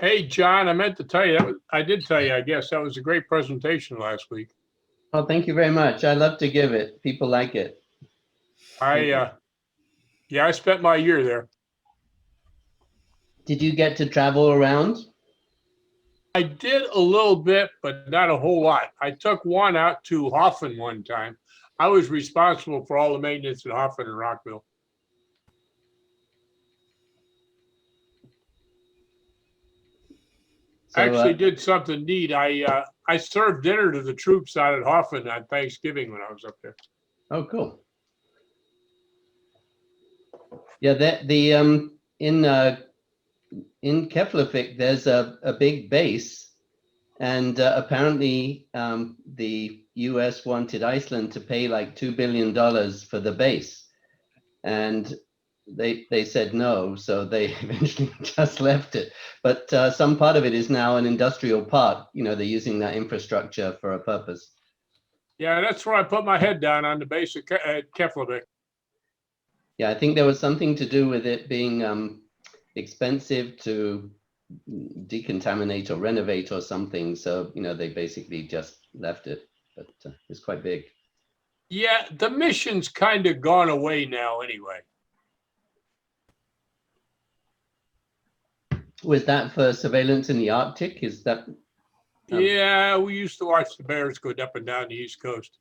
Hey, John, I meant to tell you, I did tell you, I guess, that was a great presentation last week. Oh, thank you very much. I love to give it. People like it. Yeah, I spent my year there. Did you get to travel around? I did a little bit, but not a whole lot. I took one out to Hoffman one time. I was responsible for all the maintenance at Hoffman and Rockville. I actually did something neat. I served dinner to the troops out at Hoffman on Thanksgiving when I was up there. Oh, cool. Yeah, in Keflavik, there's a big base, and apparently the US wanted Iceland to pay like $2 billion for the base, and they said no, so they eventually just left it. But some part of it is now an industrial park. You know, they're using that infrastructure for a purpose. Yeah, that's where I put my head down, on the base at Keflavik. Yeah, I think there was something to do with it being expensive to decontaminate or renovate or something. So, you know, they basically just left it, but it's quite big. Yeah, the mission's kind of gone away now anyway. Was that for surveillance in the Arctic? Is that? Yeah, we used to watch the bears go up and down the East Coast.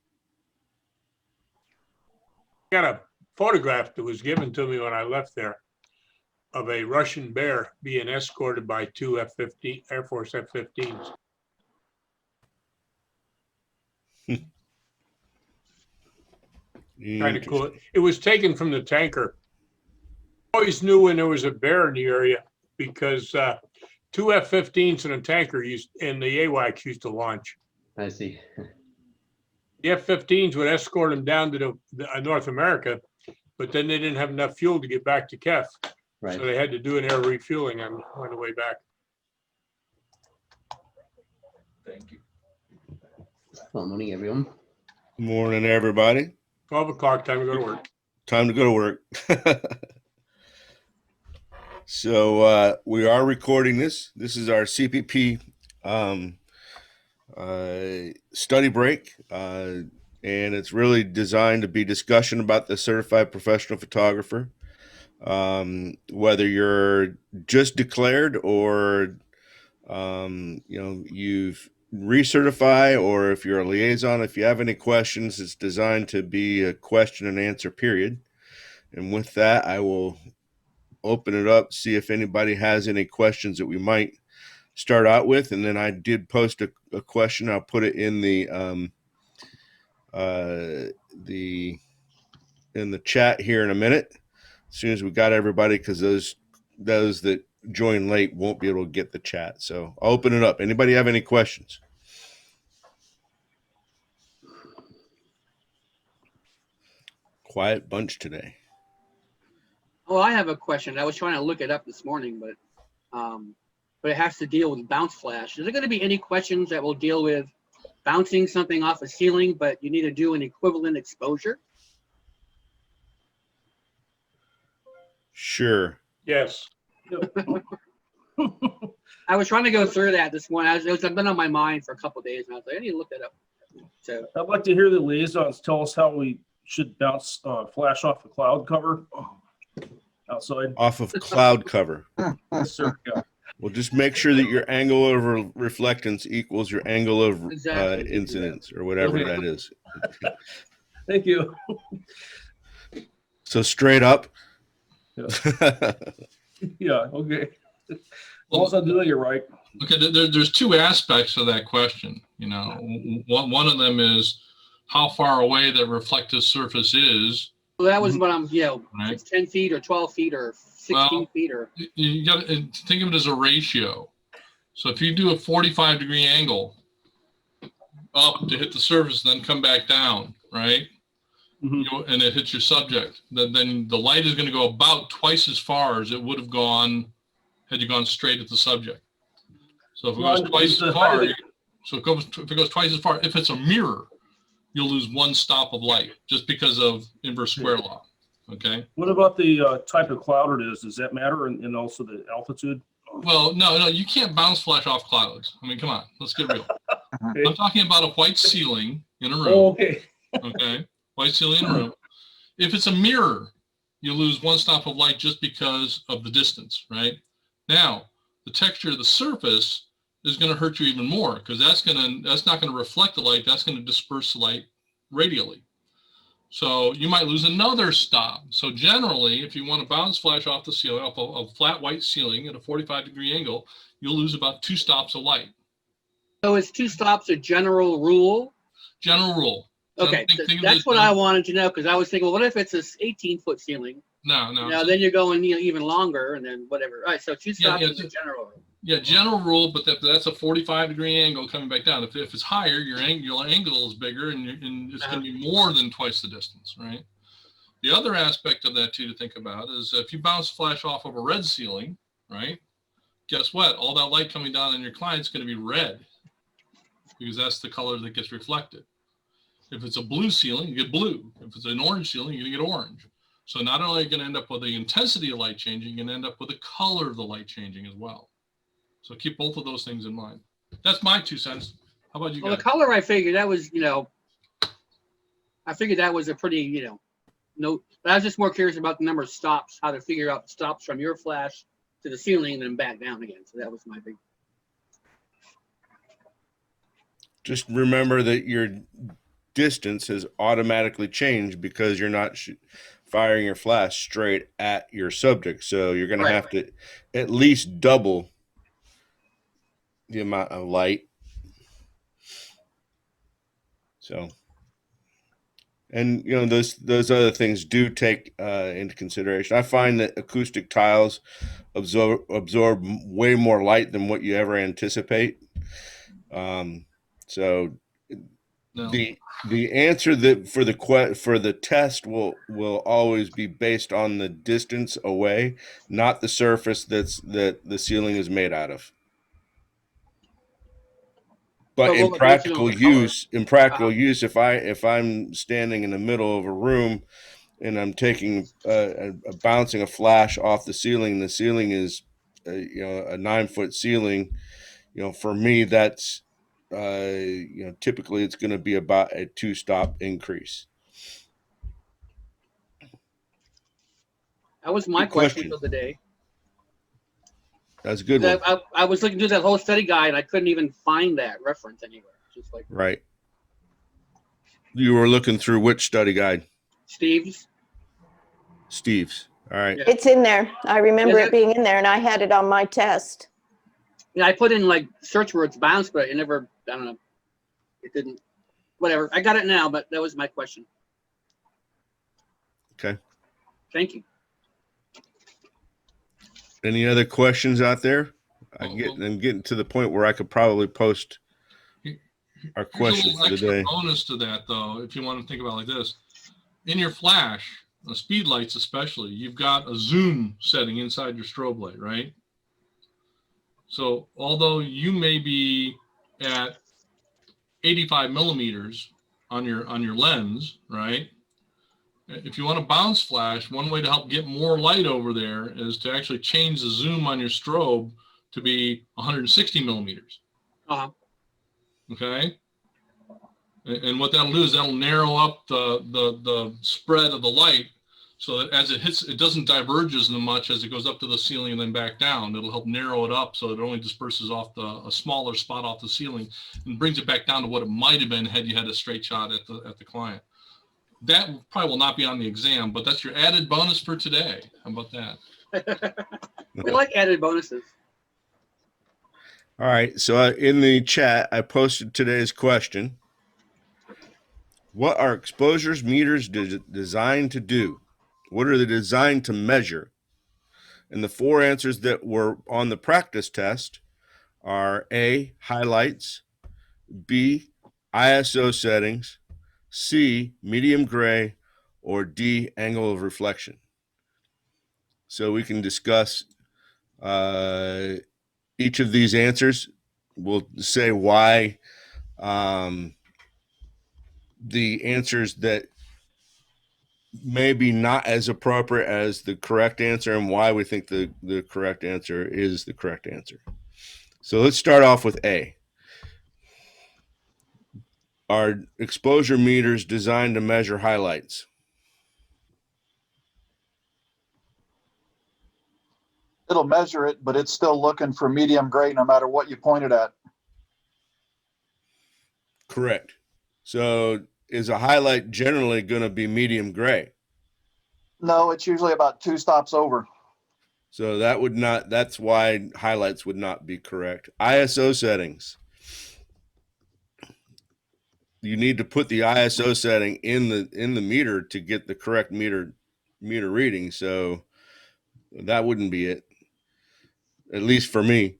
I got a photograph that was given to me when I left there of a Russian bear being escorted by two F-15 Air Force F-15s. Kind of cool. It was taken from the tanker. Always knew when there was a bear in the area because two F-15s and a tanker and the AWACS used to launch. I see. The F-15s would escort them down to North America, but then they didn't have enough fuel to get back to Kef. Right. So they had to do an air refueling on the way back. Thank you. Well, morning, everyone. Morning, everybody. 12 o'clock, time to go to work. Time to go to work. So we are recording this. This is our CPP study break, and it's really designed to be discussion about the certified professional photographer. Whether you're just declared or you've recertify, or if you're a liaison, if you have any questions, it's designed to be a question and answer period. And with that, I will open it up, see if anybody has any questions that we might start out with. And then I did post a question. I'll put it in the chat here in a minute, as soon as we got everybody, because those that join late won't be able to get the chat. So I'll open it up. Anybody have any questions? Quiet bunch today. Oh, I have a question. I was trying to look it up this morning, but it has to deal with bounce flash. Is there going to be any questions that will deal with bouncing something off a ceiling, but you need to do an equivalent exposure? Sure. Yes. I was trying to go through that this morning. It's been on my mind for a couple of days, and I was like, I need to look that up. So I'd like to hear the liaisons tell us how we should bounce flash off the cloud cover outside. Off of cloud cover. Yes, sir. Yeah. Well, just make sure that your angle of reflectance equals your angle of incidence, or whatever that is. Thank you. So straight up. Yeah. Yeah. Okay. Also, doing it right. Okay. There's two aspects of that question. You know, one of them is how far away the reflective surface is. Well, that was what I'm, right. It's 10 feet or 12 feet or 16 feet or. You got to think of it as a ratio. So if you do a 45-degree angle up to hit the surface, then come back down, right? Mm-hmm. And it hits your subject, then the light is going to go about twice as far as it would have gone had you gone straight at the subject. So if it goes twice as far, if it goes twice as far, if it's a mirror, you'll lose one stop of light just because of inverse square law. Okay. What about the type of cloud it is? Does that matter? And also the altitude Well, no, you can't bounce flash off clouds. I mean, come on, let's get real. I'm talking about a white ceiling in a room. Oh, okay. Okay, white ceiling in a room. If it's a mirror, you lose one stop of light just because of the distance, right? Now, the texture of the surface is going to hurt you even more because that's not going to reflect the light. That's going to disperse the light radially. So you might lose another stop. So generally, if you want to bounce flash off the ceiling, off a flat white ceiling at a 45-degree angle, you'll lose about 2 stops of light. So is 2 stops a general rule? General rule. Okay, that's what I wanted to know because I was thinking, well, what if it's this 18-foot ceiling? No. Now then you're going even longer, and then whatever. All right, so 2 stops is a general rule. Yeah, general rule, but that's a 45-degree angle coming back down. If it's higher, your angle is bigger, and it's going to be more than twice the distance, right? The other aspect of that too to think about is if you bounce flash off of a red ceiling, right? Guess what? All that light coming down on your client's going to be red because that's the color that gets reflected. If it's a blue ceiling, you get blue. If it's an orange ceiling, you're going to get orange. So not only are you going to end up with the intensity of light changing, you're going to end up with the color of the light changing as well. So keep both of those things in mind. That's my 2 cents. How about you guys? Well, the color, I figured that was, I figured that was a pretty, note. But I was just more curious about the number of stops, how to figure out the stops from your flash to the ceiling and then back down again. So that was my big. Just remember that your distance has automatically changed because you're not firing your flash straight at your subject. So you're going to have to at least double the amount of light. So, and those other things do take into consideration. I find that acoustic tiles absorb way more light than what you ever anticipate. So No. the answer that for the test will always be based on the distance away, not the surface that the ceiling is made out of. But in practical use, if I'm standing in the middle of a room and I'm taking bouncing a flash off the ceiling is a 9-foot ceiling, for me that's typically it's going to be about a 2-stop increase. That was my question for the day. That's a good one. I was looking through that whole study guide and I couldn't even find that reference anywhere. Just like right. You were looking through which study guide? Steve's. All right. Yeah. It's in there. I remember it being in there, and I had it on my test. Yeah, I put in like search words bounce, but it never. I don't know. It didn't. Whatever. I got it now, but that was my question. Okay. Thank you. Any other questions out there? I'm getting to the point where I could probably post our questions for the day. Bonus to that, though, if you want to think about it like this, in your flash, the speed lights especially, you've got a zoom setting inside your strobe light, right? So although you may be at 85 millimeters on your lens, right? If you want to bounce flash, one way to help get more light over there is to actually change the zoom on your strobe to be 160 millimeters. Okay. And what that'll do is that'll narrow up the spread of the light so that as it hits, it doesn't diverge as much as it goes up to the ceiling and then back down. It'll help narrow it up so it only disperses off a smaller spot off the ceiling and brings it back down to what it might have been had you had a straight shot at the client. That probably will not be on the exam, but that's your added bonus for today. How about that? We like added bonuses. All right. So in the chat, I posted today's question. What are exposures meters designed to do? What are they designed to measure? And the 4 answers that were on the practice test are A, highlights, B, ISO settings, C, medium gray, or D, angle of reflection. So we can discuss each of these answers. We'll say why the answers that maybe not as appropriate as the correct answer, and why we think the correct answer is the correct answer. So let's start off with A. Are exposure meters designed to measure highlights? It'll measure it, but it's still looking for medium gray no matter what you point it at. Correct. So is a highlight generally going to be medium gray? No, it's usually about 2 stops over. So that would not, that's why highlights would not be correct. ISO settings. You need to put the ISO setting in the meter to get the correct meter reading. So that wouldn't be it. At least for me.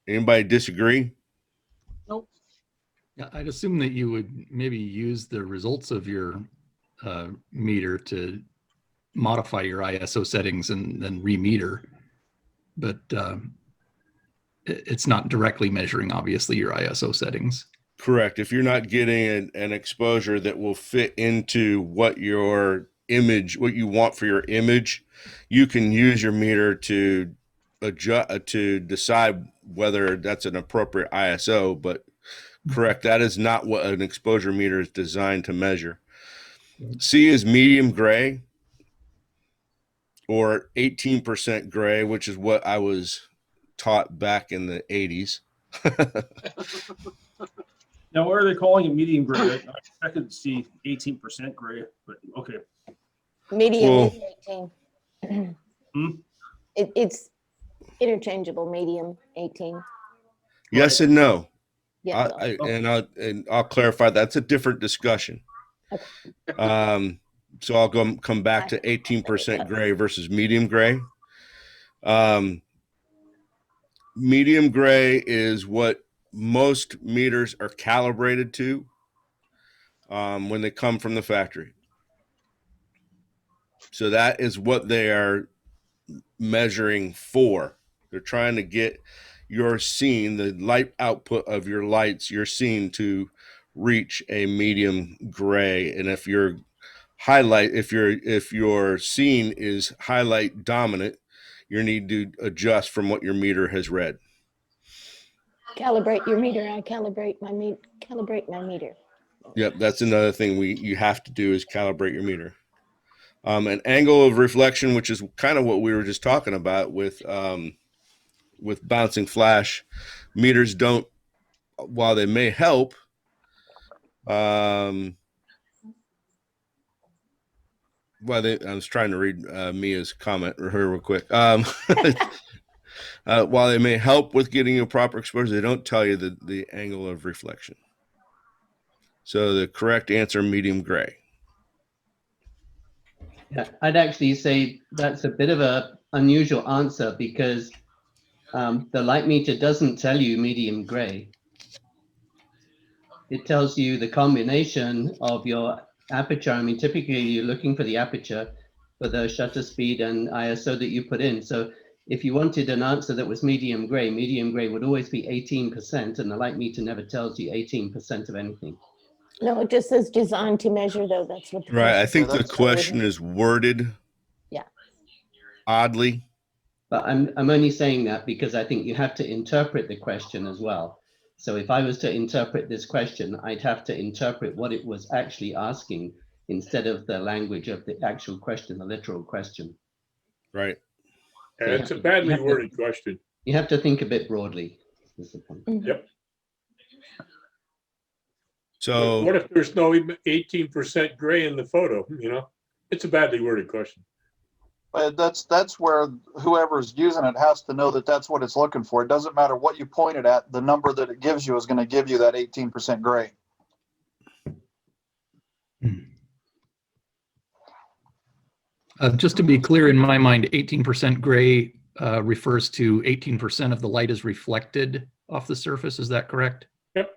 Anybody disagree? Nope. Yeah, I'd assume that you would maybe use the results of your meter to modify your ISO settings and then remeter, but it's not directly measuring, obviously, your ISO settings. Correct. If you're not getting an exposure that will fit into what your image, what you want for your image, you can use your meter to adjust, to decide whether that's an appropriate ISO. But correct, that is not what an exposure meter is designed to measure. C is medium gray or 18% gray, which is what I was taught back in the 80s. Now, why are they calling it medium gray? I expected to see 18% gray, but okay. Medium Well- is 18. Hmm? It's interchangeable, medium, 18. Yes and no. Yeah. I'll clarify that's a different discussion. So I'll come back to 18% gray versus medium gray. Medium gray is what most meters are calibrated to when they come from the factory. So that is what they are measuring for. They're trying to get your scene, the light output of your lights, your scene to reach a medium gray. And if your scene is highlight dominant, you need to adjust from what your meter has read. Calibrate your meter. I calibrate my meter. Yep, that's another thing you have to do is calibrate your meter. An angle of reflection, which is kind of what we were just talking about with bouncing flash. Meters don't, while they may help, I was trying to read Mia's comment or her real quick. While they may help with getting a proper exposure, they don't tell you the angle of reflection. So the correct answer, medium gray. Yeah, I'd actually say that's a bit of a unusual answer because the light meter doesn't tell you medium gray. It tells you the combination of your aperture. I mean, typically you're looking for the aperture for the shutter speed and ISO that you put in. So if you wanted an answer that was medium gray would always be 18%, and the light meter never tells you 18% of anything. No, it just says designed to measure, though. That's what. Right. I think Yeah, the question is worded oddly. But I'm only saying that because I think you have to interpret the question as well. So if I was to interpret this question, I'd have to interpret what it was actually asking instead of the language of the actual question, the literal question. Right. And it's a badly worded question. You have to think a bit broadly. Is the point. Yep. So What if there's no 18% gray in the photo? You know, it's a badly worded question. But that's where whoever's using it has to know that that's what it's looking for. It doesn't matter what you point it at. The number that it gives you is going to give you that 18% gray. Just to be clear, in my mind, 18% gray refers to 18% of the light is reflected off the surface. Is that correct? Yep.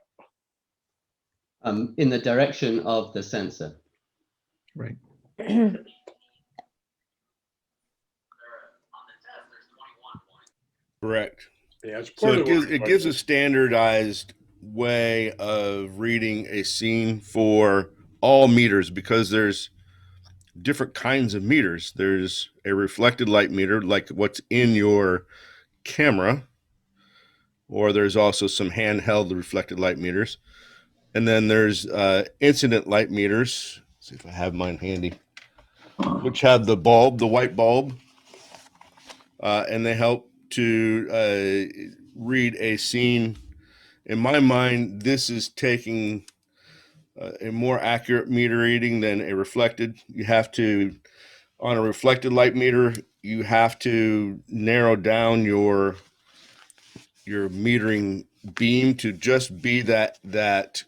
In the direction of the sensor. Right. correct. Yeah, it's So poorly it worded gives a question. standardized way of reading a scene for all meters because there's different kinds of meters. There's a reflected light meter, like what's in your camera, or there's also some handheld reflected light meters. And then there's incident light meters. Let's see if I have mine handy, which have the bulb, the white bulb, and they help to read a scene. In my mind, this is taking a more accurate meter reading than a reflected. You have to, on a reflected light meter, you have to narrow down your metering beam to just be that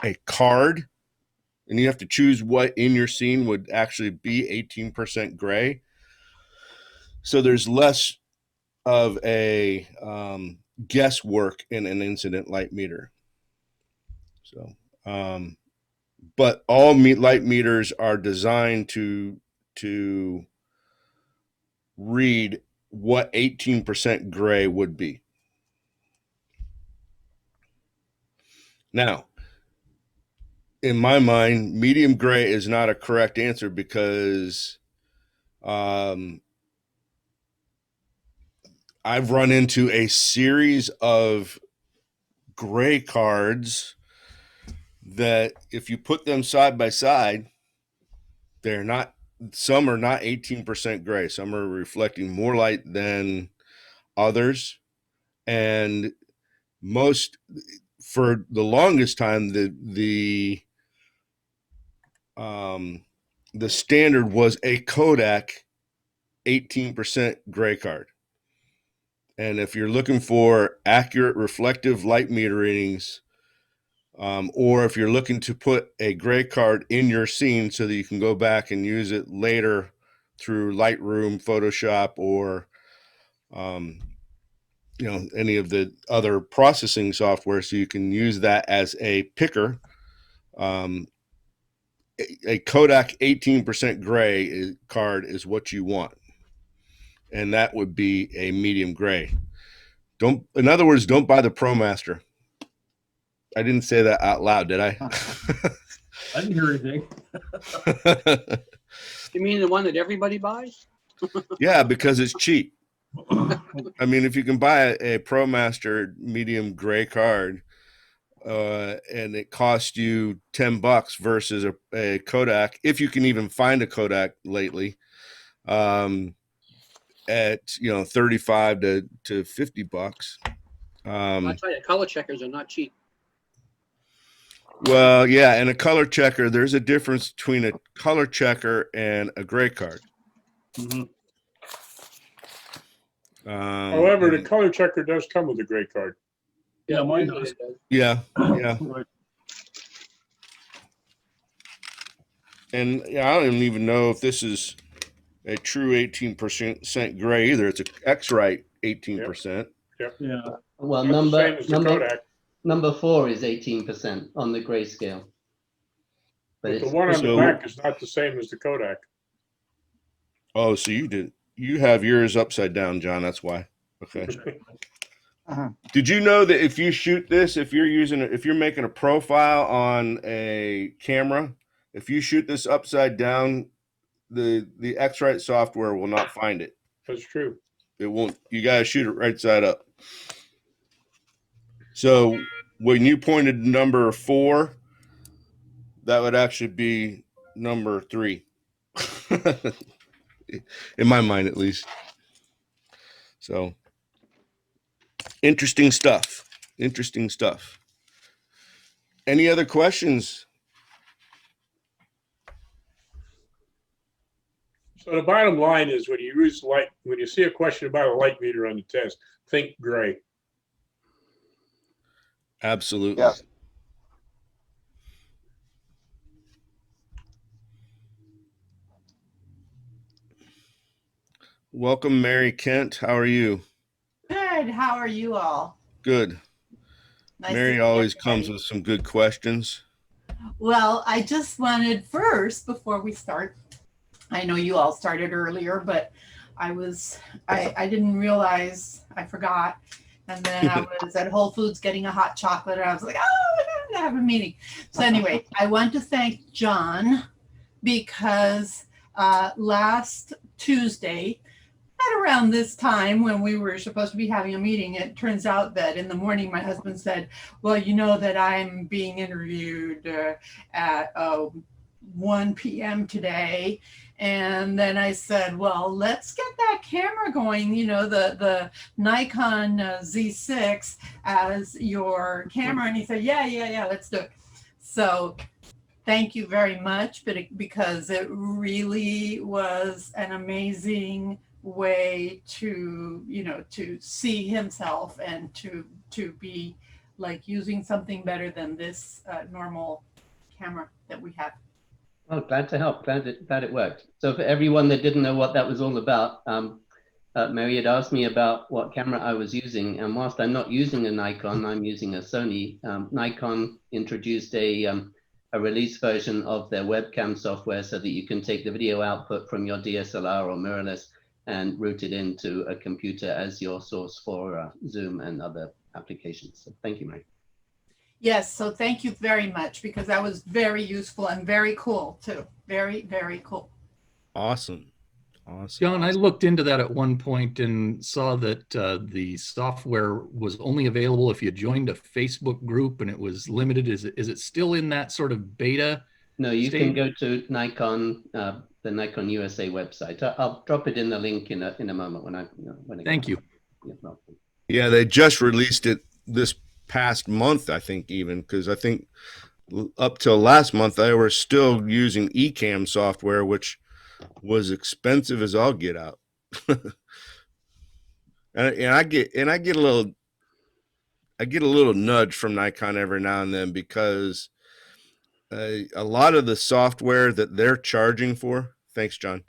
a card, and you have to choose what in your scene would actually be 18% gray. So there's less of a guesswork in an incident light meter. So, but all light meters are designed to read what 18% gray would be. Now, in my mind, medium gray is not a correct answer because I've run into a series of gray cards that if you put them side by side, they're not, some are not 18% gray. Some are reflecting more light than others. And most, for the longest time, the standard was a Kodak 18% gray card. And if you're looking for accurate reflective light meter readings, or if you're looking to put a gray card in your scene so that you can go back and use it later through Lightroom, Photoshop, or any of the other processing software, so you can use that as a picker, a Kodak 18% gray card is what you want, and that would be a medium gray. In other words, don't buy the ProMaster. I didn't say that out loud, did I? I didn't hear anything. You mean the one that everybody buys? Yeah, because it's cheap. I mean, if you can buy a ProMaster medium gray card, and it costs you $10 versus a Kodak, if you can even find a Kodak lately, at 35 to $50. I tell you, color checkers are not cheap. Well, yeah, and a color checker, there's a difference between a color checker and a gray card. Mm-hmm. However, the color checker does come with a gray card. Yeah, mine does. Yeah. Right. And I don't even know if this is a true 18% gray either. It's an X-Rite 18%. Yep. Yeah. Well, Not the same as the Kodak. number 4 is 18% on the grayscale. But the one on the back is not the same as the Kodak. Oh, so you have yours upside down, John. That's why. Okay. Did you know that if you shoot this, if you're making a profile on a camera, if you shoot this upside down, the X-Rite software will not find it. That's true. It won't. You got to shoot it right side up. So when you pointed number 4, that would actually be number 3. In my mind, at least. So interesting stuff. Any other questions? So the bottom line is when you see a question about a light meter on the test, think gray. Absolutely. Yeah. Welcome, Mary Kent. How are you? Good. How are you all? Good. Nice Mary always comes with some good questions. Well, I just wanted first, before we start, I know you all started earlier, but I didn't realize, I forgot. And then I was at Whole Foods getting a hot chocolate and I was like, oh, I have a meeting. So anyway, I want to thank John because last Tuesday, at around this time when we were supposed to be having a meeting, it turns out that in the morning my husband said, well, you know that I'm being interviewed at 1 p.m. today. And then I said, well, let's get that camera going, you know, the Nikon Z6 as your camera. And he said, yeah, let's do it. So thank you very much, because it really was an amazing way to, you know, to see himself and to be like using something better than this normal camera that we have. Oh, glad to help. Glad it worked. So for everyone that didn't know what that was all about, Mary had asked me about what camera I was using, and whilst I'm not using a Nikon, I'm using a Sony. Nikon introduced a release version of their webcam software so that you can take the video output from your DSLR or mirrorless and route it into a computer as your source for Zoom and other applications. So thank you, Mary. Yes, so thank you very much, because that was very useful and very cool too. Very, very cool. Awesome. John, I looked into that at one point and saw that the software was only available if you joined a Facebook group and it was limited. Is it still in that sort of beta? No, you state? can go to Nikon, the Nikon USA website. I'll drop it in the link in a moment when Thank you. Yeah, they just released it this past month, I think, even, because I think up till last month they were still using Ecamm software, which was expensive as all get out. and I get a little nudge from Nikon every now and then, because a lot of the software that they're charging for, thanks, John.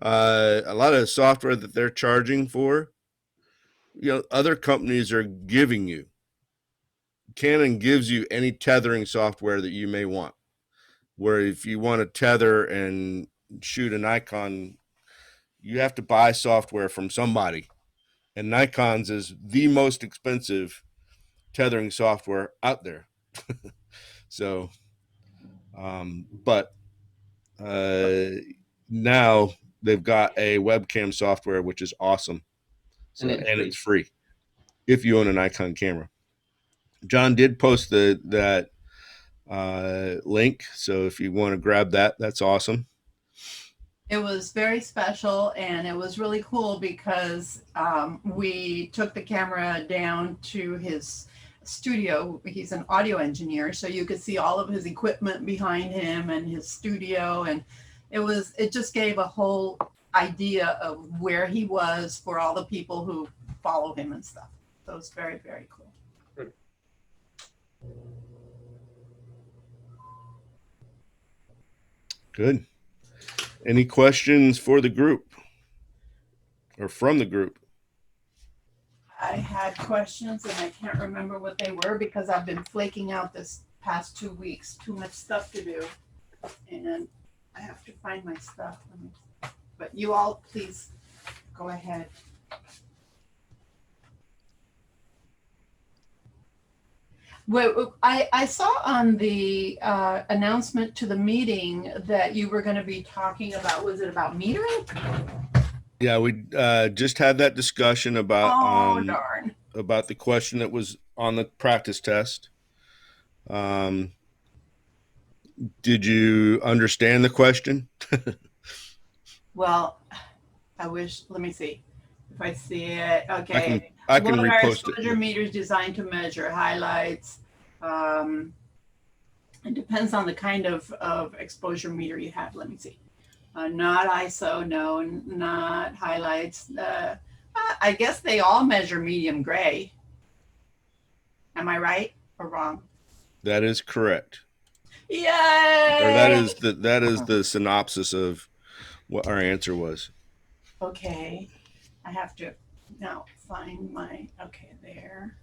A lot of the software that they're charging for, you know, other companies are giving you. Canon gives you any tethering software that you may want, where if you want to tether and shoot a Nikon, you have to buy software from somebody. And Nikon's is the most expensive tethering software out there. So, but now they've got a webcam software, which is awesome. So, and it's free if you own a Nikon camera. John did post that link, so if you want to grab that, that's awesome. It was very special, and it was really cool because we took the camera down to his studio. He's an audio engineer, so you could see all of his equipment behind him and his studio, and it just gave a whole idea of where he was for all the people who follow him and stuff. So it's very, very cool. Good. Any questions for the group or from the group? I had questions and I can't remember what they were because I've been flaking out this past 2 weeks. Too much stuff to do, and I have to find my stuff. But you all, please go ahead. Well, I saw on the announcement to the meeting that you were going to be talking about, was it about metering? Yeah, we just had that discussion about darn. About the question that was on the practice test. Did you understand the question? Well, I wish, let me see if I see it. Okay. I can what are repost exposure it. meters designed to measure highlights? It depends on the kind of exposure meter you have. Let me see. Not ISO, no, not highlights. I guess they all measure medium gray. Am I right or wrong? That is correct. Yay! Or that is the synopsis of what our answer was. Okay, I have to now find my, okay, there.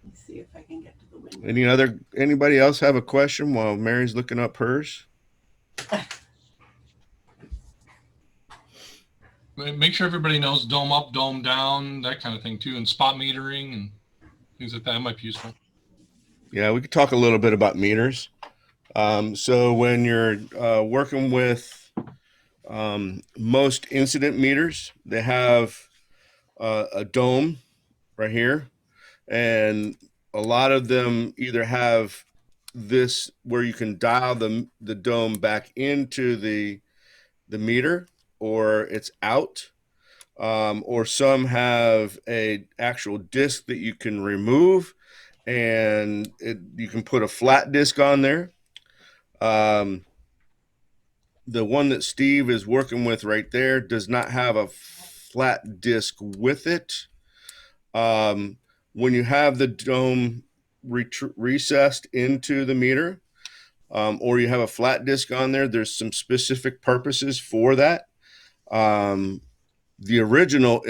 Let's see if I can get to the window. Anybody else have a question while Mary's looking up hers? Make sure everybody knows dome up, dome down, that kind of thing too, and spot metering and things like that might be useful. Yeah, we could talk a little bit about meters. So when you're working with most incident meters, they have a dome right here, and a lot of them either have this where you can dial the dome back into the meter, or it's out. Or some have a actual disc that you can remove, and you can put a flat disc on there. The one that Steve is working with right there does not have a flat disc with it. When you have the dome recessed into the meter, or you have a flat disc on there, there's some specific purposes for that. The original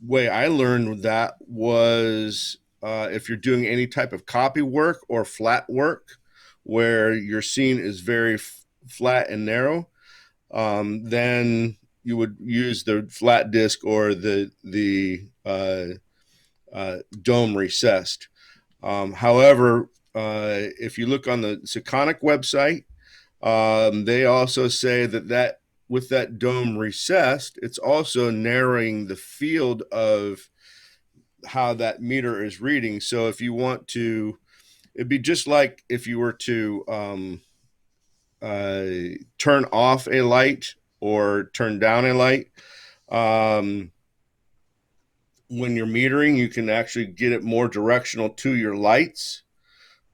way I learned that was if you're doing any type of copy work or flat work where your scene is very flat and narrow, then you would use the flat disc or the dome recessed. However, if you look on the Seconic website, they also say that with that dome recessed, it's also narrowing the field of how that meter is reading. So if you want to, it'd be just like if you were to turn off a light or turn down a light. When you're metering, you can actually get it more directional to your lights.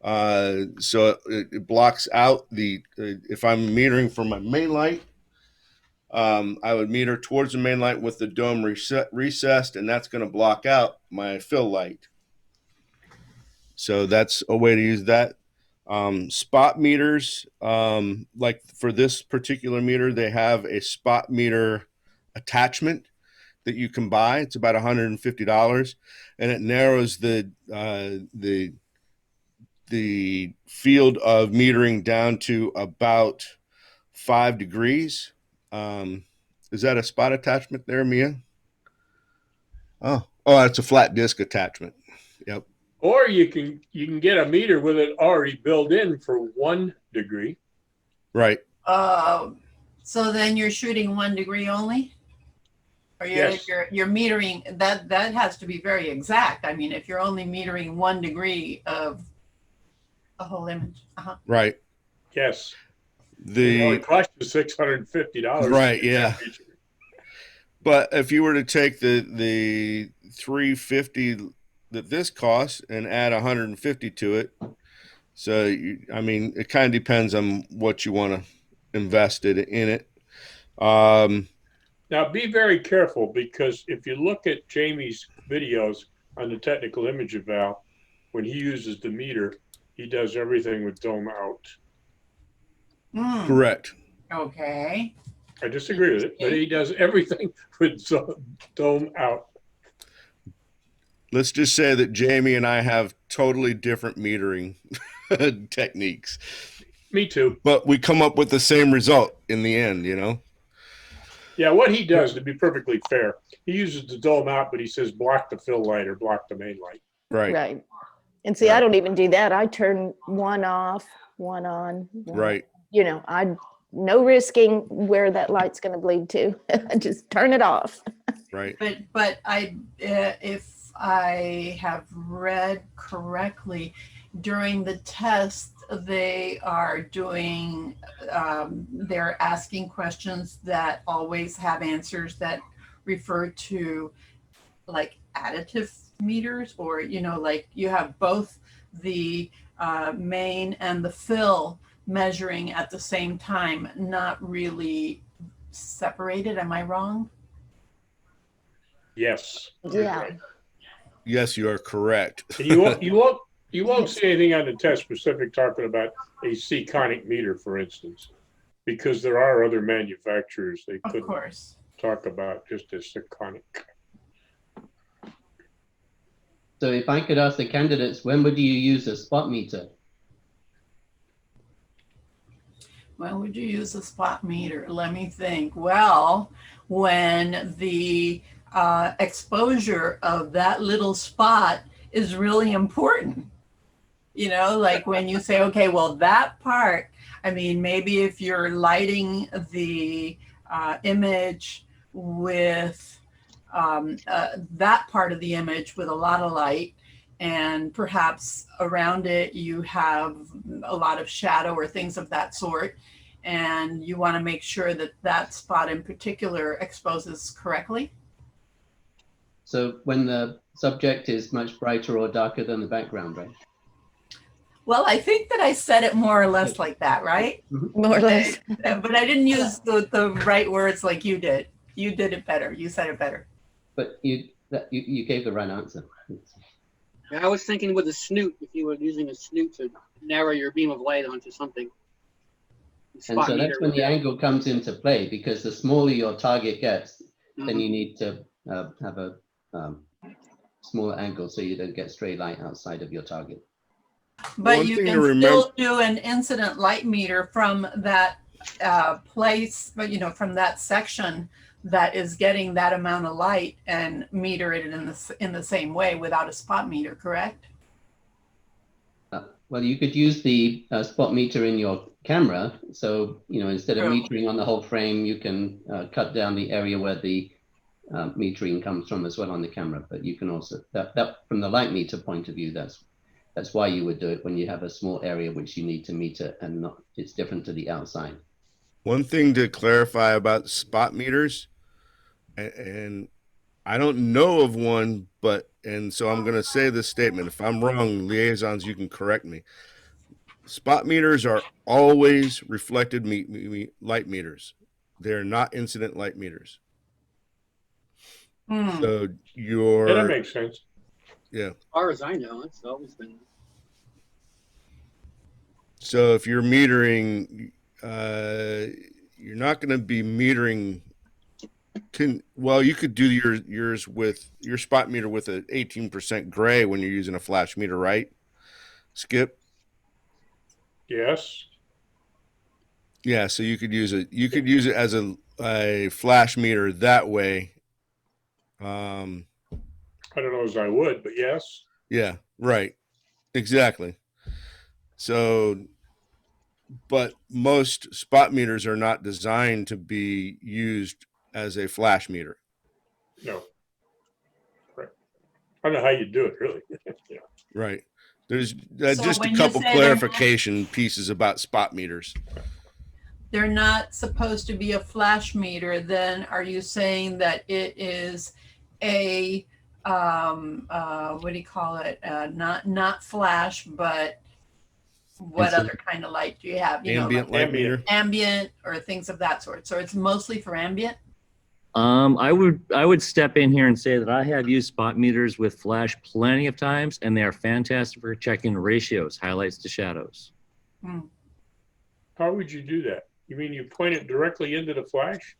So it blocks out if I'm metering for my main light, I would meter towards the main light with the dome recessed, and that's going to block out my fill light. So that's a way to use that. Spot meters, like for this particular meter, they have a spot meter attachment that you can buy. It's about $150, and it narrows the field of metering down to about 5 degrees. Is that a spot attachment there, Mia? Oh, it's a flat disc attachment. Yep. Or you can get a meter with it already built in for 1 degree. Right. So then you're shooting 1 degree only? Or Yes. you're metering, that has to be very exact. I mean, if you're only metering 1 degree of a whole image. Right. Yes. It only cost you $650. Right. Yeah. But if you were to take the $350 that this costs and add $150 to it, so it kind of depends on what you want to invest in it. Now be very careful, because if you look at Jamie's videos on the technical image eval, when he uses the meter, he does everything with dome out. Correct. Okay. I disagree with it, but he does everything with dome out. Let's just say that Jamie and I have totally different metering techniques. Me too. But we come up with the same result in the end, Yeah, what he does, to be perfectly fair, he uses the dome out, but he says block the fill light or block the main light. Right. Right. And see, I don't even do that. I turn one off, one on. Right. No risking where that light's going to bleed to. Just turn it off. Right. But if I have read correctly, during the test, they are doing, they're asking questions that always have answers that refer to like additive meters, or, like you have both the main and the fill measuring at the same time, not really separated. Am I wrong? Yes. Yeah. Right. Yes, you are correct. And you won't see anything on the test specific talking about a Seconic meter, for instance, because there are other manufacturers they Of couldn't course. talk about just a Seconic. So if I could ask the candidates, when would you use a spot meter? When would you use a spot meter? Let me think. Well, when the exposure of that little spot is really important. You know, like when you say, okay, well, that part, I mean, maybe if you're lighting the image with that part of the image with a lot of light, and perhaps around it you have a lot of shadow or things of that sort, and you want to make sure that that spot in particular exposes correctly. So when the subject is much brighter or darker than the background, right? Well, I think that I said it more or less like that, right? More or less. But I didn't use the right words like you did. You did it better. You said it better. But you gave the right answer. Yeah, I was thinking with a snoot, if you were using a snoot to narrow your beam of light onto something. And so that's when the angle comes into play, because the smaller your target gets, then you need to have a smaller angle so you don't get stray light outside of your target. But you can still do an incident light meter from that place, but you know, from that section that is getting that amount of light, and meter it in the same way without a spot meter, correct? Well, you could use the spot meter in your camera. So, you know, instead of metering on the whole frame, you can cut down the area where the metering comes from as well on the camera. But you can also, that from the light meter point of view, that's why you would do it when you have a small area which you need to meter, and not, it's different to the outside. One thing to clarify about spot meters, and I don't know of one, and so I'm going to say this statement. If I'm wrong, liaisons, you can correct me. Spot meters are always reflected light meters. They're not incident light meters. So that makes sense. Yeah. As far as I know, it's always been. So if you're metering, you're not going to be metering. Well, you could do yours with your spot meter with an 18% gray when you're using a flash meter, right? Skip. Yes. Yeah, so you could use it. You could use it as a flash meter that way. I don't know as I would, but yes. Yeah, right. Exactly. So, but most spot meters are not designed to be used as a flash meter. No. Right. I don't know how you do it, really. Yeah. Right. There's just a couple clarification pieces about spot meters. They're not supposed to be a flash meter. Then are you saying that it is a what do you call it? Not flash, but what other kind of light do you have? You ambient know, like light meter. Ambient or things of that sort. So it's mostly for ambient. I would step in here and say that I have used spot meters with flash plenty of times, and they are fantastic for checking ratios, highlights to shadows. How would you do that? You mean you point it directly into the flash?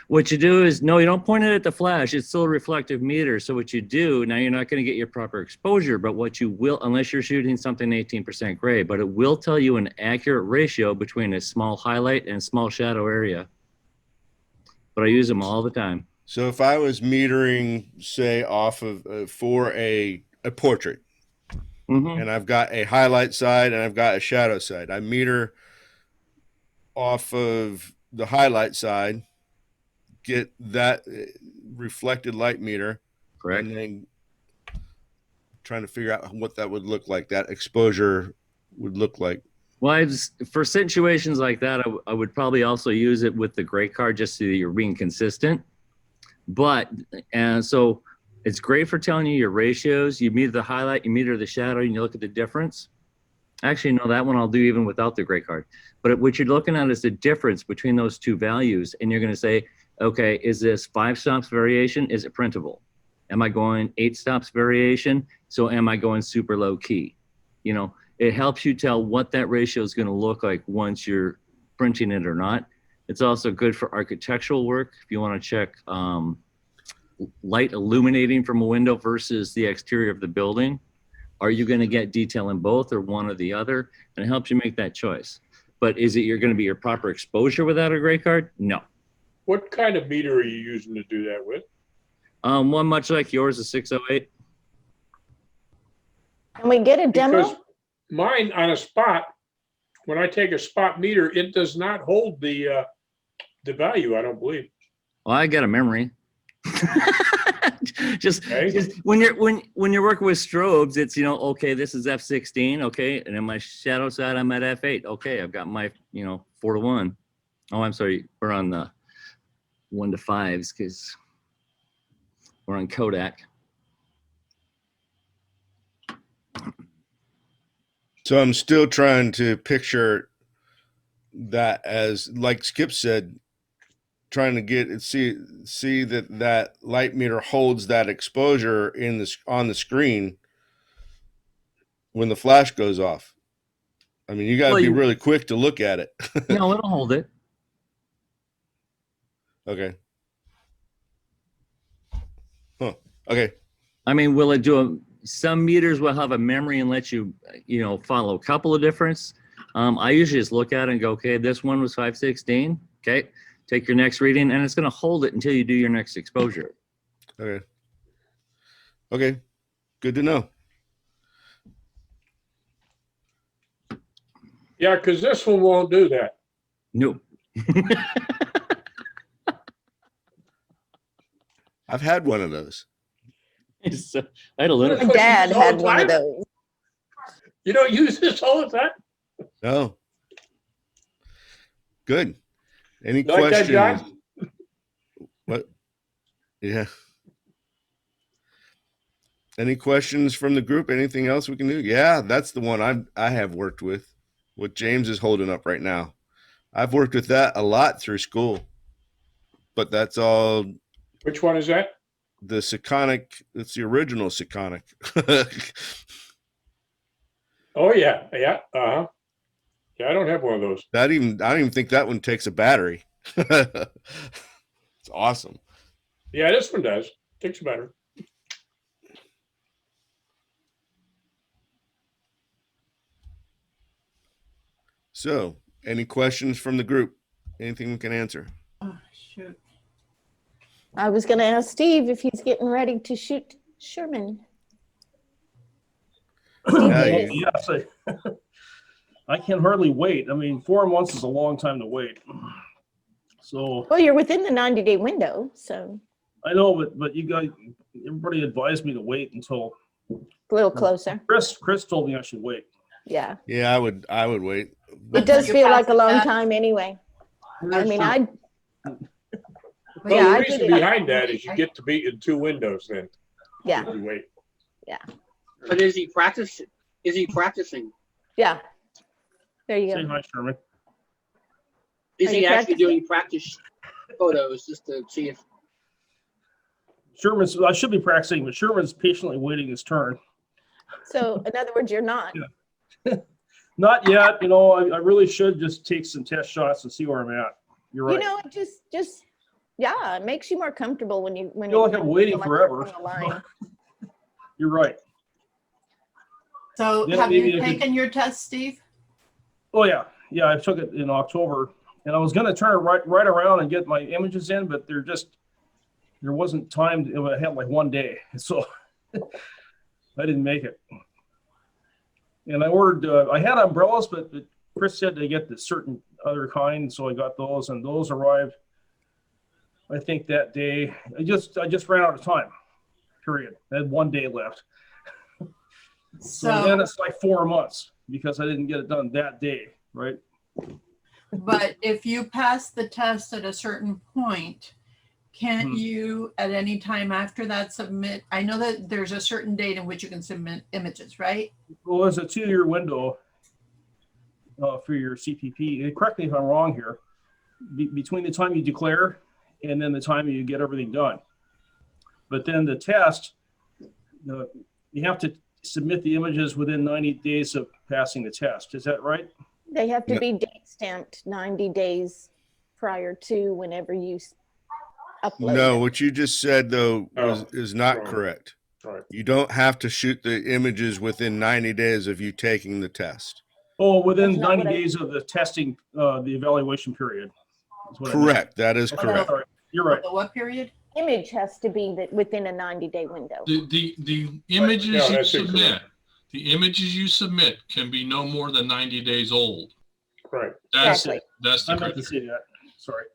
What you do is, no, you don't point it at the flash. It's still a reflective meter. So what you do, now you're not going to get your proper exposure, but what you will, unless you're shooting something 18% gray, but it will tell you an accurate ratio between a small highlight and small shadow area. But I use them all the time. So if I was metering, say, off of for a portrait, and I've got a highlight side and I've got a shadow side, I meter off of the highlight side, get that reflected light meter, correct, and then trying to figure out what that would look like, that exposure would look like. Well, for situations like that, I would probably also use it with the gray card just so that you're being consistent. But, and so it's great for telling you your ratios. You meter the highlight, you meter the shadow, and you look at the difference. Actually, no, that one I'll do even without the gray card. But what you're looking at is the difference between those two values. And you're going to say, okay, is this 5 stops variation? Is it printable? Am I going 8 stops variation? So am I going super low key? You know, it helps you tell what that ratio is going to look like once you're printing it or not. It's also good for architectural work. If you want to check light illuminating from a window versus the exterior of the building, are you going to get detail in both or one or the other? And it helps you make that choice. But is it you're going to be your proper exposure without a gray card? No. What kind of meter are you using to do that with? One much like yours, a 608. Can we get a demo? Because mine on a spot, when I take a spot meter, it does not hold the value, I don't believe. Well, I got a memory. just, Okay. just when you're working with strobes, it's, okay, this is F16, okay, and then my shadow side, I'm at F8. Okay, I've got my 4:1. Oh, I'm sorry, we're on the 1:5s because we're on Kodak. So I'm still trying to picture that as, like Skip said, trying to see that light meter holds that exposure on the screen when the flash goes off. I mean, you got to be really quick to look at it. No, it'll hold it. Okay. Huh. Okay. I mean, will it do some meters will have a memory and let you, follow a couple of difference. I usually just look at it and go, okay, this one was 516. Okay. Take your next reading, and it's going to hold it until you do your next exposure. Okay. Okay. Good to know. Yeah, because this one won't do that. Nope. I've had one of those. I had a little. My dad had one of those. You don't use this all the time? No. Good. Any You like that, questions? John? What? Yeah. Any questions from the group? Anything else we can do? Yeah, that's the one I have worked with. What James is holding up right now. I've worked with that a lot through school. But that's all. Which one is that? The Sekonic. It's the original Sekonic. Oh yeah, yeah, yeah. I don't have one of those. I don't even think that one takes a battery. It's awesome. Yeah, this one does. Takes a battery. So, any questions from the group? Anything we can answer? Oh, shoot. I was going to ask Steve if he's getting ready to shoot Sherman. Yes, I can hardly wait. I mean, 4 months is a long time to wait. So. Well, you're within the 90-day window, so. I know, but you guys, everybody advised me to wait until. A little closer. Chris told me I should wait. Yeah. Yeah, I would wait. It does feel like a long time anyway. I mean, Well, the reason behind that is you get to be in 2 windows then. Yeah. You wait. Yeah. But is he practicing? Yeah. There you Say go. hi, Sherman. Is Are he you actually practicing? doing practice photos just to see if? I should be practicing, but Sherman's patiently waiting his turn. So in other words, you're not. Yeah. Not yet. I really should just take some test shots and see where I'm at. You're right. It just yeah, it makes you more comfortable when you feel like I'm waiting forever. on the line. You're right. So Yeah, have you maybe I could- taken your test, Steve? Oh yeah. Yeah, I took it in October, and I was going to turn it right around and get my images in, but there wasn't time. I had like 1 day, so I didn't make it. And I ordered. I had umbrellas, but Chris said to get the certain other kind, so I got those, and those arrived. I think that day. I just ran out of time. Period. I had 1 day left. So then it's like 4 months because I didn't get it done that day, right? But if you pass the test at a certain point, can't you at any time after that submit? I know that there's a certain date in which you can submit images, right? Well, there's a 2-year window for your CPP. And correct me if I'm wrong here. Between the time you declare and then the time you get everything done. But then the test, you have to submit the images within 90 days of passing the test. Is that right? They have to be date stamped 90 days prior to whenever you upload. No, what you just said though is not wrong. Correct. Right. You don't have to shoot the images within 90 days of you taking the test. Oh, within That's not 90 what I- days of the testing, the evaluation period. is what I meant. Correct. That is correct. Sorry. You're right. The what period? Image has to be within a 90-day window. The images No, you that's submit, incorrect. the images you submit can be no more than 90 days old. Right. That's Exactly. it. That's the I meant to criteria. see that. Sorry.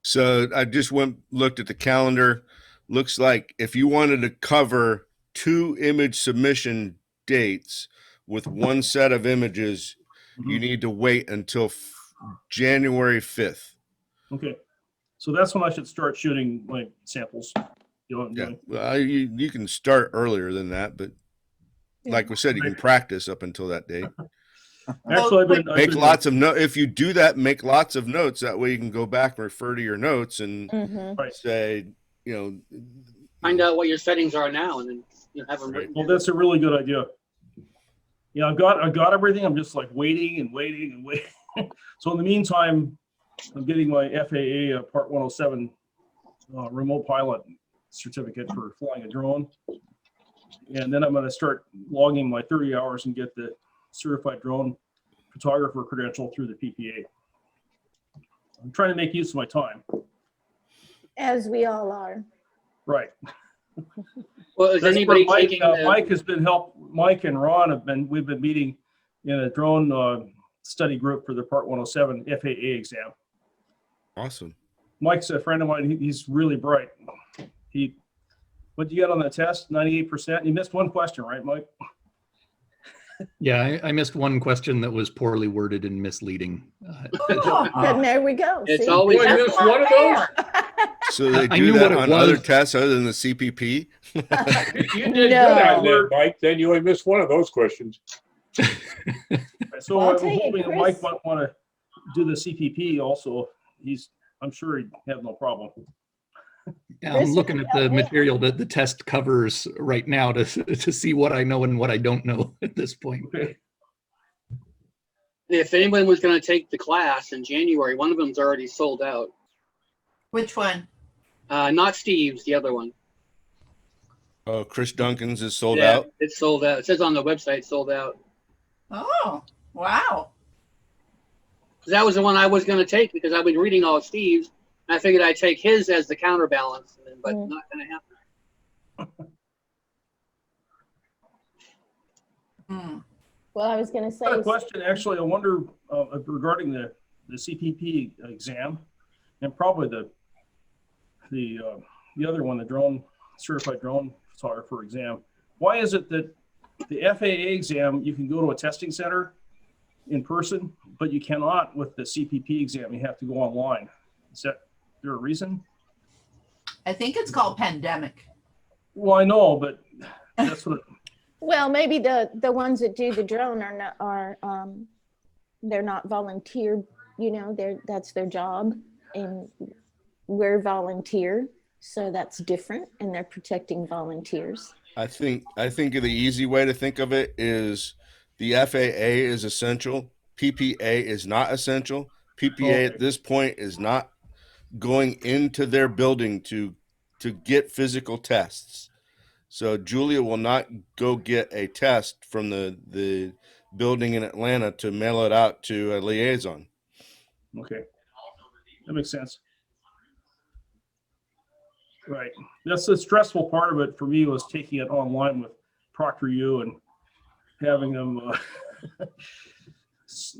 So I just looked at the calendar. Looks like if you wanted to cover 2 image submission dates with one set of images, you need to wait until January 5th. Okay. So that's when I should start shooting my samples. You know what I'm Yeah, doing? well, you can start earlier than that, but like we said, you can practice up until that date. Actually, I've Make been lots of notes. If you do that, make lots of notes. That way you can go back and refer to your notes and say, Find out what your settings are now, and then have them written. Well, that's a really good idea. Yeah, I got everything. I'm just like waiting and waiting and waiting. So in the meantime, I'm getting my FAA Part 107 remote pilot certificate for flying a drone. And then I'm going to start logging my 30 hours and get the certified drone photographer credential through the PPA. I'm trying to make use of my time. As we all are. Right. Well, is That's anybody where taking Mike has been Mike and Ron we've been meeting in a drone study group for the Part 107 FAA exam. Awesome. Mike's a friend of mine. He's really bright. What'd you get on the test? 98%. You missed one question, right, Mike? Yeah, I missed one question that was poorly worded and misleading. Then there we go. It's See? always That's missed not one of those? fair. So they I do knew that what it on other was. tests other than the CPP. You did good No. on that, Mike. Then you only missed one of those questions. So Well, I'll I'm tell you, hoping that Chris- Mike might want to do the CPP also. I'm sure he'd have no problem. Yeah, Chris, I'm looking what at the about me? material that the test covers right now to see what I know and what I don't know at this point. Okay. if anyone was going to take the class in January, one of them's already sold out. Which one? Not Steve's, the other one. Oh, Chris Duncan's is sold Yeah, out. it's sold out. It says on the website sold out. Oh, wow. 'Cause that was the one I was going to take because I've been reading all of Steve's. And I figured I'd take his as the counterbalance, but not going to happen. Well, I was going to say. I got a question, actually. I wonder regarding the CPP exam, and probably the other one, the drone certified drone photographer exam. Why is it that the FAA exam you can go to a testing center in person, but you cannot with the CPP exam? You have to go online. Is there a reason? I think it's called pandemic. Well, I know, but that's what. Well, maybe the ones that do the drone they're not volunteer, that's their job, and we're volunteer, so that's different, and they're protecting volunteers. I think the easy way to think of it is the FAA is essential. PPA is not essential. PPA at this point is not going into their building to get physical tests. So Julia will not go get a test from the building in Atlanta to mail it out to a liaison. Okay, that makes sense. Right, that's the stressful part of it for me, was taking it online with ProctorU and having them,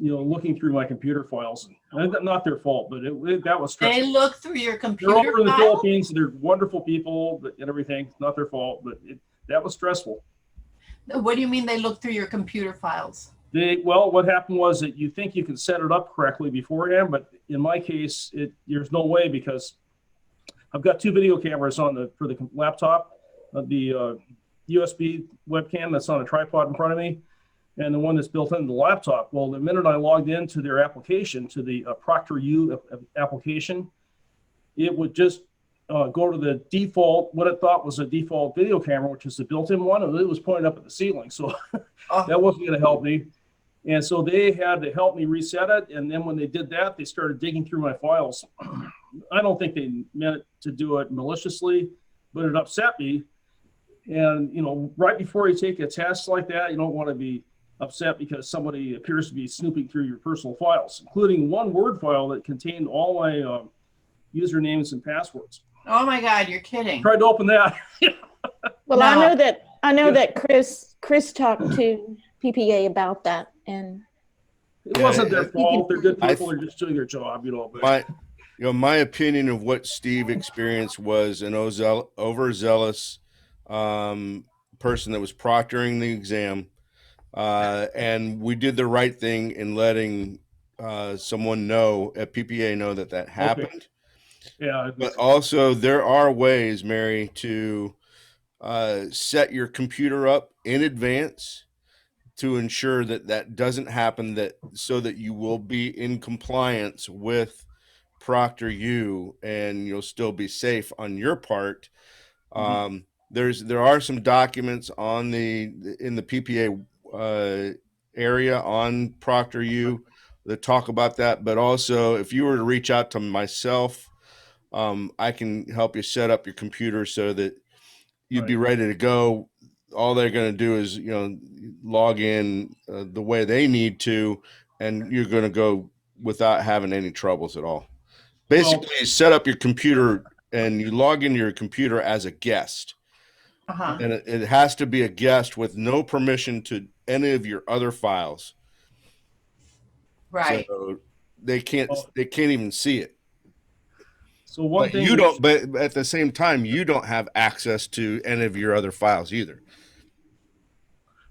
looking through my computer files. And not their fault, but that was stressful. They look through your They're computer over in the file? Philippines. They're wonderful people and everything. It's not their fault, but that was stressful. What do you mean they look through your computer files? What happened was that you think you can set it up correctly beforehand, but in my case, there's no way, because I've got 2 video cameras for the laptop, the USB webcam that's on a tripod in front of me, and the one that's built into the laptop. Well, the minute I logged into their application, to the ProctorU application, it would just go to the default, what it thought was a default video camera, which is the built-in one, and it was pointed up at the ceiling. So that wasn't going to help me. And so they had to help me reset it. And then when they did that, they started digging through my files. I don't think they meant to do it maliciously, but it upset me. And, right before you take a test like that, you don't want to be upset because somebody appears to be snooping through your personal files, including one Word file that contained all my usernames and passwords. Oh my God, you're kidding. Tried to open that. Well, No. I I know Yeah. that Chris talked to PPA about that, and It Yeah, wasn't their fault. They're good I- people. They're just doing their job, you know. But my opinion of what Steve experienced was an overzealous person that was proctoring the exam, and we did the right thing in letting someone know at PPA know that happened. yeah, But also, there are ways, Mary, to set your computer up in advance to ensure that doesn't happen, that so that you will be in compliance with Proctor U and you'll still be safe on your part. There are some documents in the PPA area on Proctor U that talk about that, but also if you were to reach out to myself, I can help you set up your computer so that you'd be ready to go. All they're going to do is, log in the way they need to, and you're going to go without having any troubles at all. Basically, you set up your computer and you log into your computer as a guest. And it has to be a guest with no permission to any of your other files. Right. So they can't even see it. So one thing you don't, but at the same time, you don't have access to any of your other files either.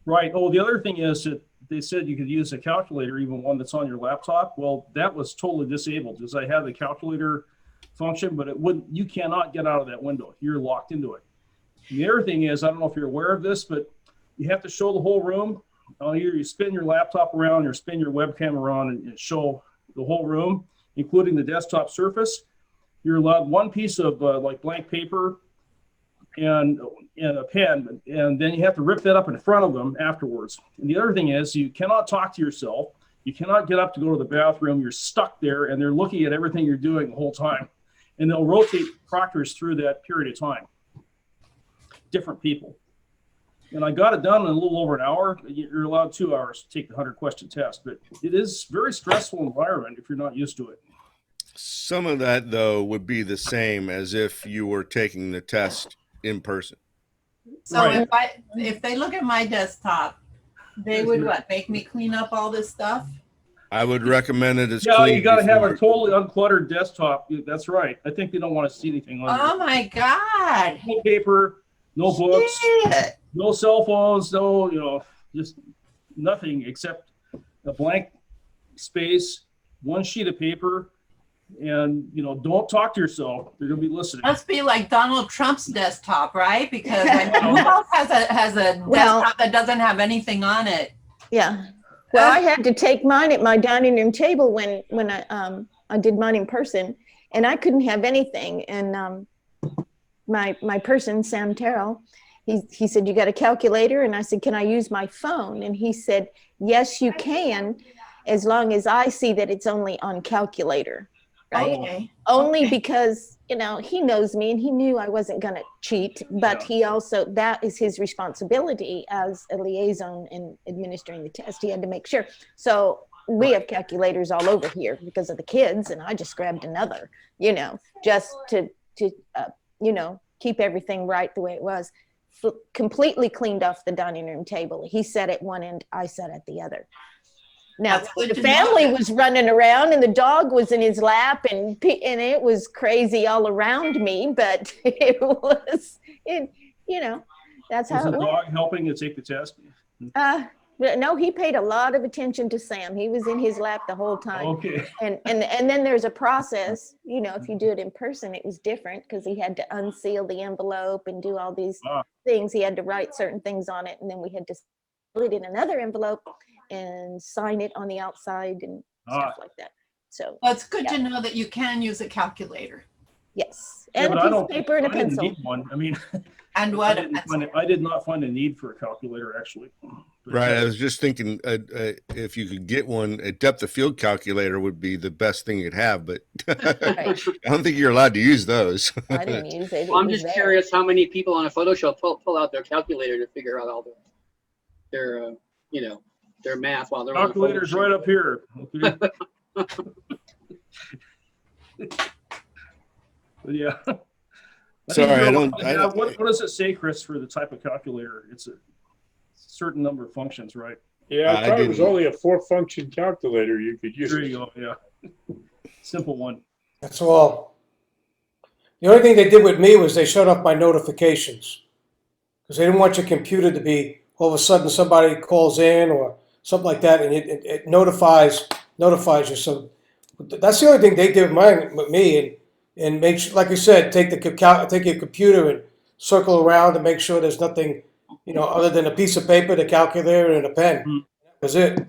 Right. Oh, the other thing is that they said you could use a calculator, even one that's on your laptop. Well, that was totally disabled because I had the calculator function, but you cannot get out of that window. You're locked into it. And the other thing is, I don't know if you're aware of this, but you have to show the whole room. Either you spin your laptop around or spin your webcam around and show the whole room, including the desktop surface. You're allowed one piece of like blank paper and a pen, and then you have to rip that up in front of them afterwards. And the other thing is you cannot talk to yourself. You cannot get up to go to the bathroom. You're stuck there, and they're looking at everything you're doing the whole time. And they'll rotate proctors through that period of time. Different people. And I got it done in a little over an hour. You're allowed 2 hours to take the 100-question test, but it is a very stressful environment if you're not used to it. Some of that, though, would be the same as if you were taking the test in person. So if they look at my desktop, they would make me clean up all this stuff? I would recommend it as clean. Yeah, you got to have a totally uncluttered desktop. That's right. I think they don't want to see anything on there. Oh my God. No paper, no books, no cell phones, no, just nothing except a blank space, one sheet of paper, and don't talk to yourself. They're gonna be listening. Must be like Donald Trump's desktop, right? Because who else has a desktop that doesn't have anything on it? Yeah. Well, I had to take mine at my dining room table when I did mine in person, and I couldn't have anything. And my person, Sam Terrell, he said, "You got a calculator?" And I said, "Can I use my phone?" And he said, "Yes, you can, as long as I see that it's only on calculator." Right? Okay. Only because, he knows me and he knew I wasn't going to cheat, but he also, that is his responsibility as a liaison in administering the test. He had to make sure. So we have calculators all over here because of the kids, and I just grabbed another, just to keep everything right the way it was. Completely cleaned off the dining room table. He sat at one end, I sat at the other. Now the family was running around and the dog was in his lap and it was crazy all around me, but that's how it was. The dog helping you take the test? No, he paid a lot of attention to Sam. He was in his lap the whole time. Okay. And then there's a process, if you do it in person, it was different because he had to unseal the envelope and do all these things. He had to write certain things on it, and then we had to put it in another envelope and sign it on the outside and stuff like that. So it's good to know that you can use a calculator. Yes, and a piece of paper and a pencil. Need one. I mean, and what? I did not find a need for a calculator actually. Right. I was just thinking if you could get one, a depth of field calculator would be the best thing you'd have, but I don't think you're allowed to use those. I didn't use it. Well, I'm just curious how many people on a photo show pull out their calculator to figure out all their math while they're calculator's right up here. Okay. But yeah. Sorry, I don't. What does it say, Chris, for the type of calculator? It's a certain number of functions, right? Yeah, I I thought it was didn't- only a 4-function calculator you could use. There you go. Yeah, simple one. That's all. The only thing they did with me was they shut off my notifications because they didn't want your computer to be all of a sudden somebody calls in or something like that, and it notifies you. So that's the only thing they did with me, and make sure, like I said, take your computer and circle around and make sure there's nothing, other than a piece of paper, the calculator, and a pen. Mhm. That's it.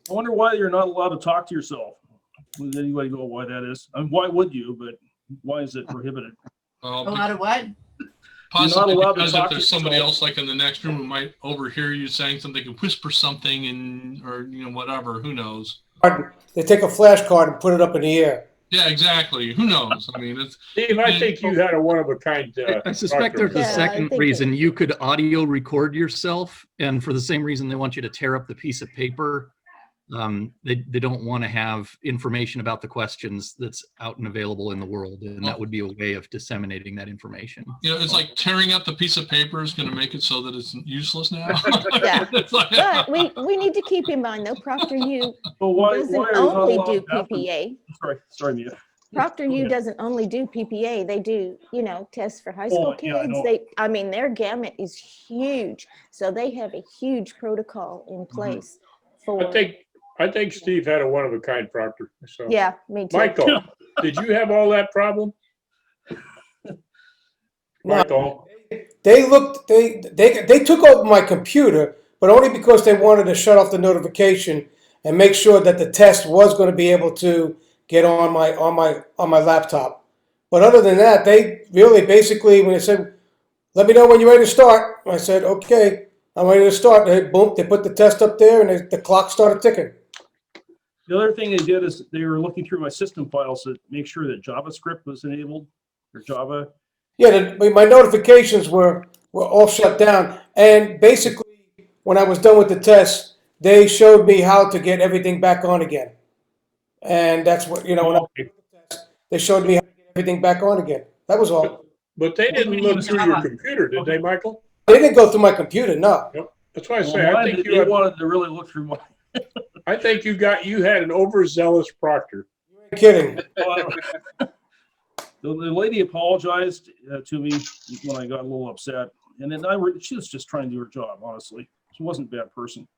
I wonder why you're not allowed to talk to yourself. Does anybody know why that is? I mean, why would you? But why is it prohibited? A lot of what? Possibly allowed to because talk if to there's somebody yourself. else like in the next room who might overhear you saying something, and whisper something, or whatever. Who knows? They take a flash card and put it up in the air. Yeah, exactly. Who knows? I mean, it's Steve, I think you had a one-of-a-kind. I suspect proctor. there's a Yeah, I second think reason. You could audio record yourself, and for the same reason they want you to tear up the piece of paper. They don't want to have information about the questions that's out and available in the world, and that would be a way of disseminating that information. it's like tearing up the piece of paper is going to make it so that it's useless now. Yeah. It's like- But we need to keep in mind though, Proctor U But why doesn't are you not only allowed do to have them? PPA. Sorry, Mia. Proctor U doesn't only do PPA. They do, tests for high school yeah, I kids. know. Their gamut is huge. So they have a huge protocol in place for. I think Steve had a one-of-a-kind proctor. So, Yeah, me too. Michael, did you have all that problem? Michael, They took over my computer, but only because they wanted to shut off the notification and make sure that the test was going to be able to get on my laptop. But other than that, they really basically, when they said, "Let me know when you're ready to start," I said, "Okay, I'm ready to start." They put the test up there, and the clock started ticking. The other thing they did is they were looking through my system files to make sure that JavaScript was enabled or Java. Yeah, my notifications were all shut down, and basically, when I was done with the test, they showed me how to get everything back on again. And that's what, they showed me how to get everything back on again. That was all. but they didn't look through your computer, did they, Michael? They didn't go through my computer, no. Yep. That's why I Well, say, I mine, think they wanted to really look through my. I think you had an overzealous proctor. You ain't kidding. The lady apologized to me when I got a little upset, and then she was just trying to do her job. Honestly, she wasn't a bad person,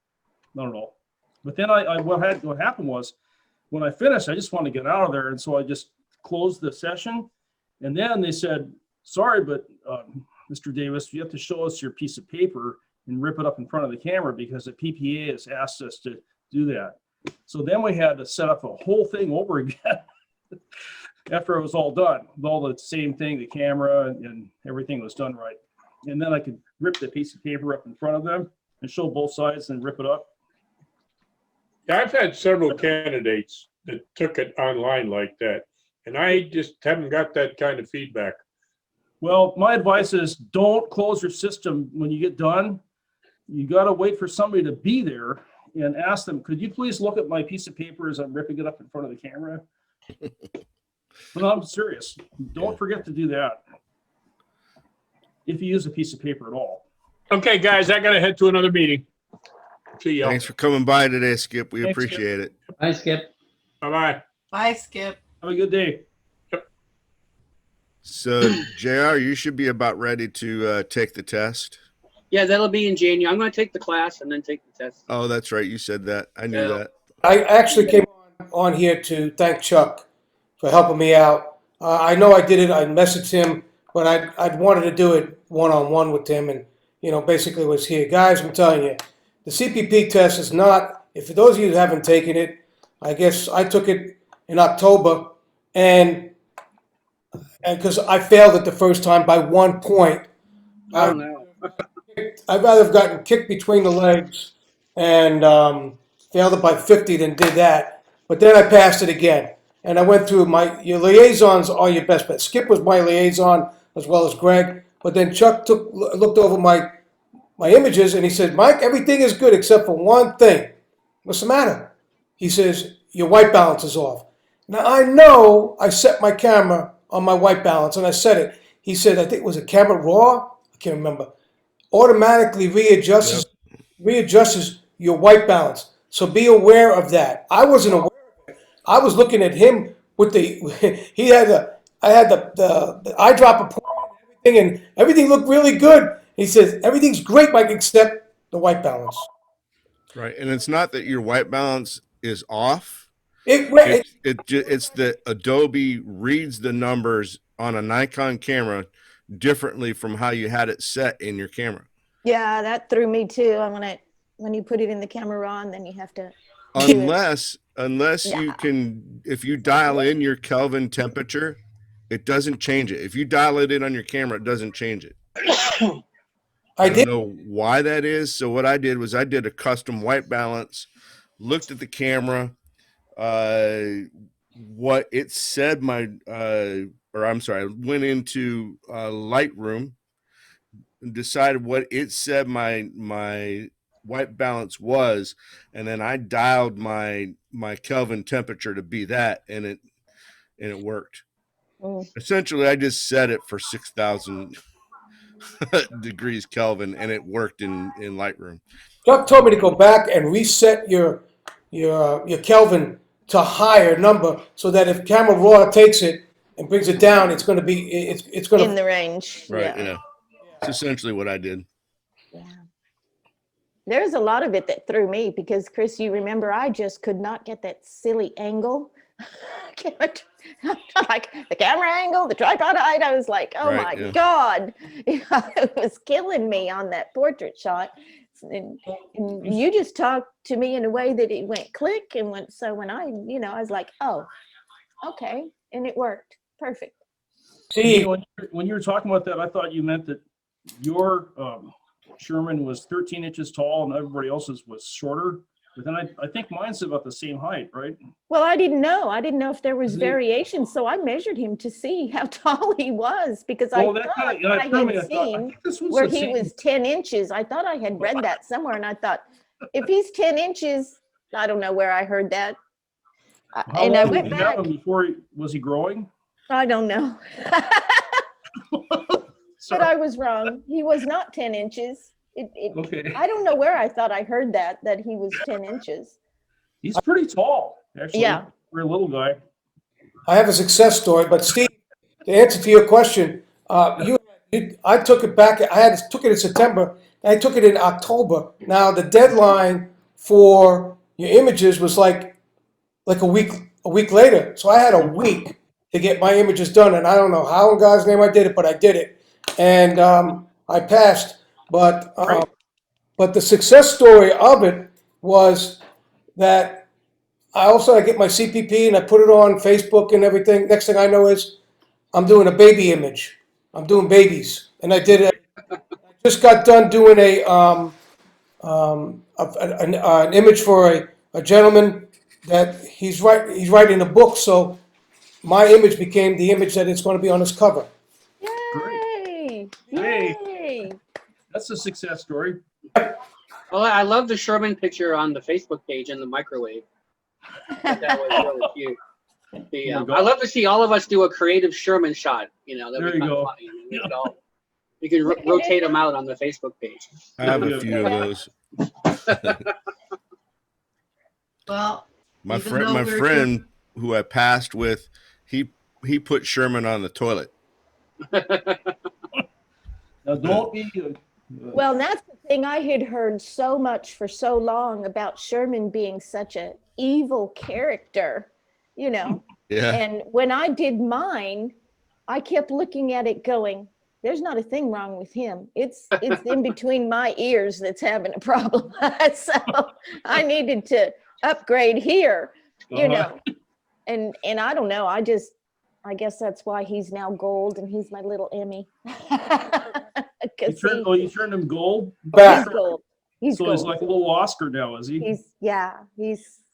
not at all. But then what happened was, when I finished, I just wanted to get out of there, and so I just closed the session. And then they said, "Sorry, but Mr. Davis, you have to show us your piece of paper and rip it up in front of the camera because the PPA has asked us to do that." So then we had to set up a whole thing over again. After it was all done, with all the same thing, the camera and everything was done right. And then I could rip the piece of paper up in front of them and show both sides and rip it up. Yeah, I've had several candidates that took it online like that, and I just haven't got that kind of feedback. Well, my advice is don't close your system when you get done. You got to wait for somebody to be there and ask them, "Could you please look at my piece of paper as I'm ripping it up in front of the camera?" But I'm serious. Don't forget to do that if you use a piece of paper at all. Okay, guys, I got to head to another meeting. See you. Thanks for coming by today, Skip. We Thanks, appreciate it. Hi, Skip. Bye-bye. Bye, Skip. Have a good day. So, JR, you should be about ready to take the test. Yeah, that'll be in January. I'm going to take the class and then take the test. Oh, that's right. You said that. I knew Yeah. that. I actually came on here to thank Chuck for helping me out. I know I did it. I messaged him, but I'd wanted to do it one-on-one with him, and basically was here. Guys, I'm telling you, the CPP test is not. If for those of you who haven't taken it, I guess I took it in October, and because I failed it the first time by 1 point. Oh, no. I'd rather have gotten kicked between the legs and failed it by 50 than did that. But then I passed it again. And I went through your liaisons are your best bet. Skip was my liaison as well as Greg. But then Chuck looked over my images and he said, "Mike, everything is good except for one thing." "What's the matter?" He says, "Your white balance is off." Now I know I set my camera on my white balance, and I said it. He said, I think it was a camera raw. I can't remember. Automatically readjusts your white balance. So be aware of that. I wasn't aware of it. I was looking at him with the I had the eyedropper point and everything, and everything looked really good. He says everything's great, Mike, except the white balance. Right, and it's not that your white balance is off. It's that Adobe reads the numbers on a Nikon camera differently from how you had it set in your camera. Yeah, that threw me too. When you put it in the camera raw, and then you have to. Unless you can, if you dial in your Kelvin temperature, it doesn't change it. If you dial it in on your camera, it doesn't change it. I don't know why that is. So what I did was I did a custom white balance, looked at the camera, what it said I went into Lightroom and decided what it said my white balance was, and then I dialed my Kelvin temperature to be that, and it worked. Essentially, I just set it for 6,000 degrees Kelvin, and it worked in Lightroom. Chuck told me to go back and reset your Kelvin to a higher number, so that if camera raw takes it and brings it down, it's going to be it's going to in the range. Right. Yeah. It's essentially what I did. Yeah. There's a lot of it that threw me because, Chris, you remember I just could not get that silly angle. Like the camera angle, the tripod height. I was like, oh my God. It was killing me on that portrait shot. And you just talked to me in a way that it went click and went. So when I was like, oh, okay. And it worked. Perfect. See, when you were talking about that, I thought you meant that your Sherman was 13 inches tall and everybody else's was shorter. But then I think mine's about the same height, right? Well, I didn't know. I didn't know if there was variation. So I measured him to see how tall he was because I thought I had seen where he was 10 inches. I thought I had read that somewhere. And I thought, if he's 10 inches, I don't know where I heard that. And I went back. Was he growing? I don't know. But I was wrong. He was not 10 inches. Okay. I don't know where I thought I heard that he was 10 inches. He's pretty tall, actually. Yeah. For a little guy. I have a success story, but Steve, to answer to your question, I took it back. Took it in September. I took it in October. Now the deadline for your images was like a week later. So I had a week to get my images done, and I don't know how in God's name I did it, but I did it, and I passed. But the success story of it was that I get my CPP and I put it on Facebook and everything. Next thing I know is I'm doing a baby image. I'm doing babies, and I just got done doing an image for a gentleman that he's writing a book. So my image became the image that it's going to be on his cover. Yay! Hey. Yay! That's a success story. Well, I love the Sherman picture on the Facebook page in the microwave. That was really cute. I love to see all of us do a creative Sherman shot. That'd be kind of funny. You can rotate them out on the Facebook page. I have a few of those. Well, my friend who I passed with, he put Sherman on the toilet. Now don't be. Well, that's the thing. I had heard so much for so long about Sherman being such an evil character, Yeah. And when I did mine, I kept looking at it going, there's not a thing wrong with him. It's in between my ears that's having a problem. So I needed to upgrade here, And I don't know. I guess that's why he's now gold and he's my little Emmy. You turned him gold? He's gold. He's like a little Oscar now, is he? Yes.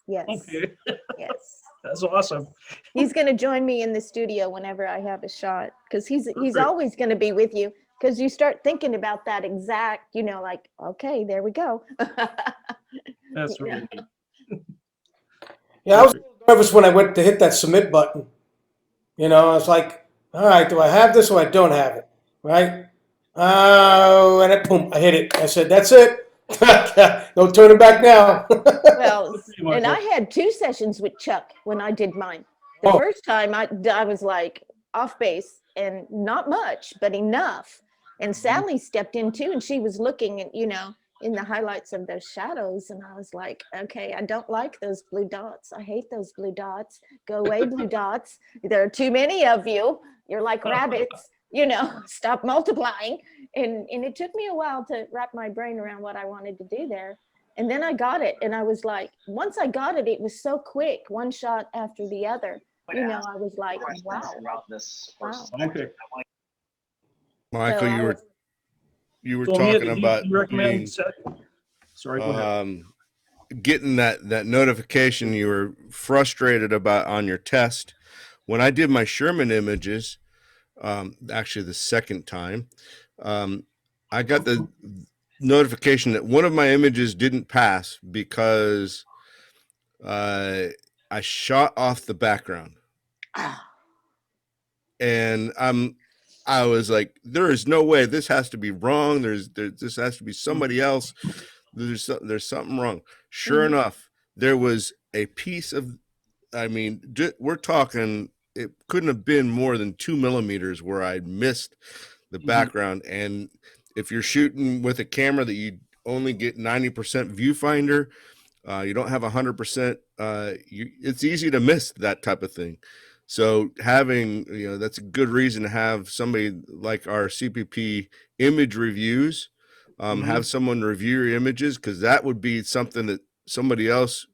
Okay. Yes. That's awesome. He's going to join me in the studio whenever I have a shot, because he's always going to be with you, because you start thinking about that exact, like, okay, there we go. That's really neat. Yeah, I was a little nervous when I went to hit that submit button. I was like, All right, do I have this or I don't have it? Right? Oh, and it, boom, I hit it. I said, that's it. No turning back now. Well, Pretty much and I it. had 2 sessions with Chuck when I did mine. The Oh. first time I was like off base and not much, but enough. And Sally stepped in too, and she was looking at, in the highlights of those shadows. And I was like, okay, I don't like those blue dots. I hate those blue dots. Go away, blue dots. There are too many of you. You're like rabbits, stop multiplying. And it took me a while to wrap my brain around what I wanted to do there. And then I got it. And I was like, once I got it, it was so quick, one shot after the other. I was like, wow. Wow. Okay. Michael, So you were So Mia, talking do about you recommend being, sorry, go ahead. getting that notification you were frustrated about on your test. When I did my Sherman images, actually the second time, I got the notification that one of my images didn't pass because I shot off the background. And I was like, there is no way, this has to be wrong. This has to be somebody else. There's something wrong. Sure enough, there was a piece of, we're talking, it couldn't have been more than 2 millimeters where I'd missed the background. And if you're shooting with a camera that you only get 90% viewfinder, you don't have 100%, it's easy to miss that type of thing. So having, that's a good reason to have somebody like our CPP image reviews, have someone review your images, because that would be something that somebody else,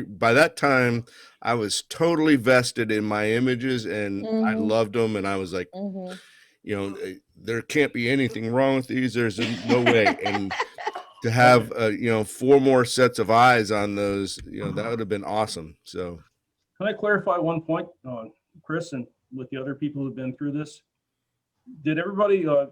by that time I was totally vested in my images and I loved them. And I was like, there can't be anything wrong with these. There's no way. And to have, 4 more sets of eyes on those, that would have been awesome. So. Can I clarify one point, Chris, and with the other people who've been through this? Did everybody, I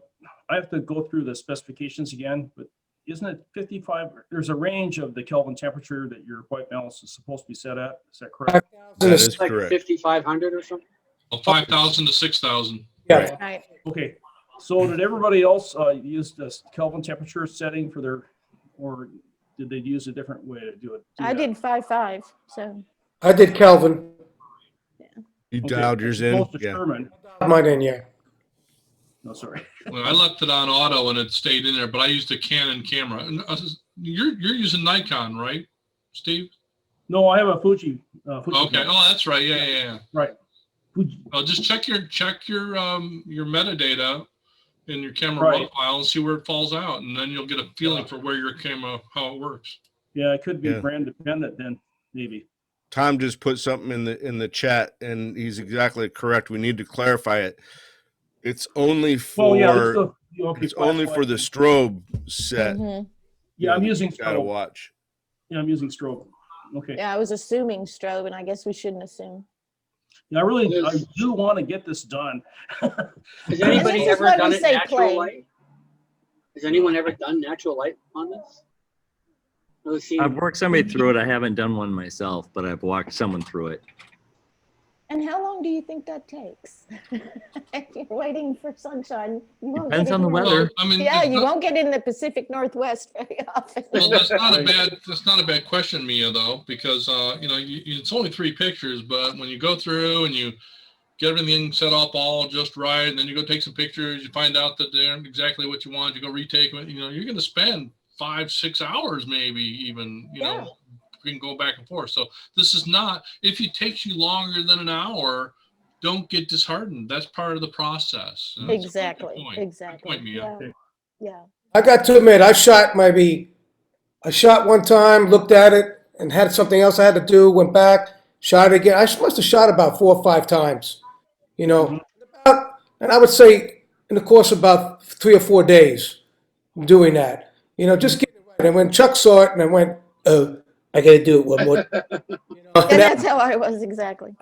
have to go through the specifications again, but isn't it 55? There's a range of the Kelvin temperature that your white balance is supposed to be set at. Is that correct? That is Like correct. 5,500 or something? Well, 5,000 to 6,000. Yeah. Right. Okay. So did everybody else use this Kelvin temperature setting for their, or did they use a different way to do it? I did 5.5. So I did Kelvin. You dialed yours in? Supposed to Sherman. Mine in, yeah. No, sorry. Well, I left it on auto and it stayed in there, but I used a Canon camera. And you're using Nikon, right, Steve? No, I have a Fuji. Fuji Okay. camera. Oh, that's right. Yeah. Right. Fuji. Well, just check your metadata in your camera raw file and see where it falls out, and then you'll get a feeling for where your camera, how it works. Yeah, it could be brand dependent then, maybe. Tom just put something in the chat, and he's exactly correct. We need to clarify it. It's only for it's only for the strobe set. Yeah, I'm using Gotta strobe. watch. Yeah, I'm using strobe. Okay. yeah, I was assuming strobe, and I guess we shouldn't assume. Yeah, I do want to get this done. Has anybody This is ever why we done it say natural play. light? Has anyone ever done natural light on this? I've worked somebody through it. I haven't done one myself, but I've walked someone through it. And how long do you think that takes? If you're waiting for sunshine, you won't Depends get on the in weather. Yeah, you won't get in the Pacific Northwest very often. Well, that's not a bad question, Mia, though, because it's only 3 pictures, but when you go through and you get everything set up all just right, and then you go take some pictures, you find out that they aren't exactly what you want, you go retake them. You're going to spend 5-6 hours, maybe even. We can go back and forth. So this is not, if it takes you longer than an hour, don't get disheartened. That's part of the process. Exactly. Good point, Mia. Yeah. I got to admit, I shot one time, looked at it, and had something else I had to do, went back, shot it again. I must have shot about 4 or 5 times, and I would say in the course of about 3 or 4 days doing that, just getting it right. And when Chuck saw it, and I went, oh, I got to do it one more. And that's how I was exactly.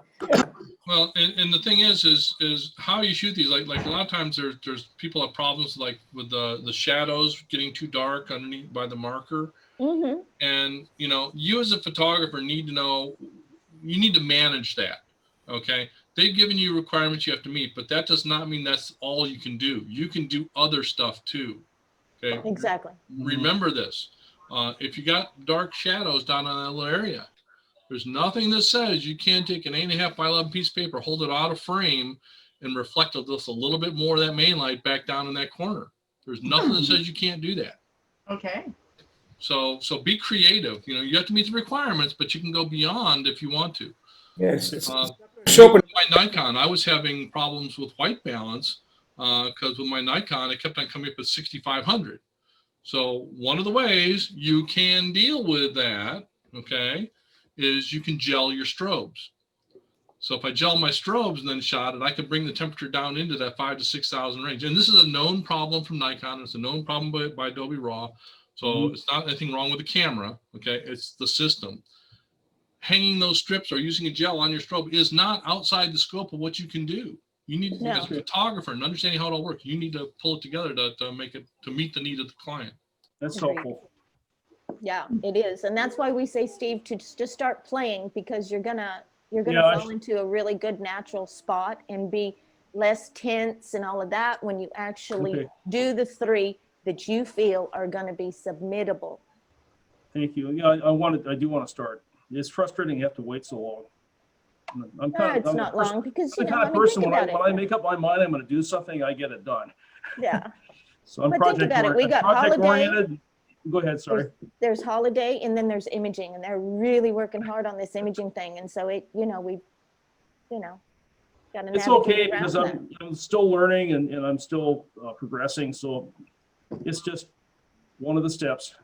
Well, and the thing is how you shoot these. Like a lot of times there's people have problems like with the shadows getting too dark underneath by the marker. And you as a photographer need to know, you need to manage that. Okay, they've given you requirements you have to meet, but that does not mean that's all you can do. You can do other stuff too. Okay. Exactly. Remember this. If you got dark shadows down in that little area, there's nothing that says you can't take an 8.5 by 11 piece of paper, hold it out of frame, and reflect just a little bit more of that main light back down in that corner. There's nothing that says you can't do that. Okay. So be creative. You know, you have to meet the requirements, but you can go beyond if you want to. Yes. With my Nikon, I was having problems with white balance because with my Nikon, it kept on coming up at 6,500. So one of the ways you can deal with that, okay, is you can gel your strobes. So if I gel my strobes and then shot it, I could bring the temperature down into that 5,000 to 6,000 range. And this is a known problem from Nikon. It's a known problem by Adobe RAW. So it's not anything wrong with the camera, okay? It's the system. Hanging those strips or using a gel on your strobe is not outside the scope of what you can do. You need, as a photographer and understanding how it all works, you need to pull it together to make it, to meet the need of the client. That's helpful. Yeah, it is. And that's why we say, Steve, to just start playing, because you're gonna fall into a really good natural spot and be less tense and all of that when you actually do the 3 that you feel are going to be submittable. Thank you. Yeah, I do want to start. It's frustrating you have to wait so long. It's not long because I'm the kind of person when I make up my mind I'm going to do something, I get it done. Yeah. So I'm project oriented. Go ahead, sorry. There's holiday and then there's imaging, and they're really working hard on this imaging thing. And so it, got to. It's okay because I'm still learning and I'm still progressing. So it's just one of the steps.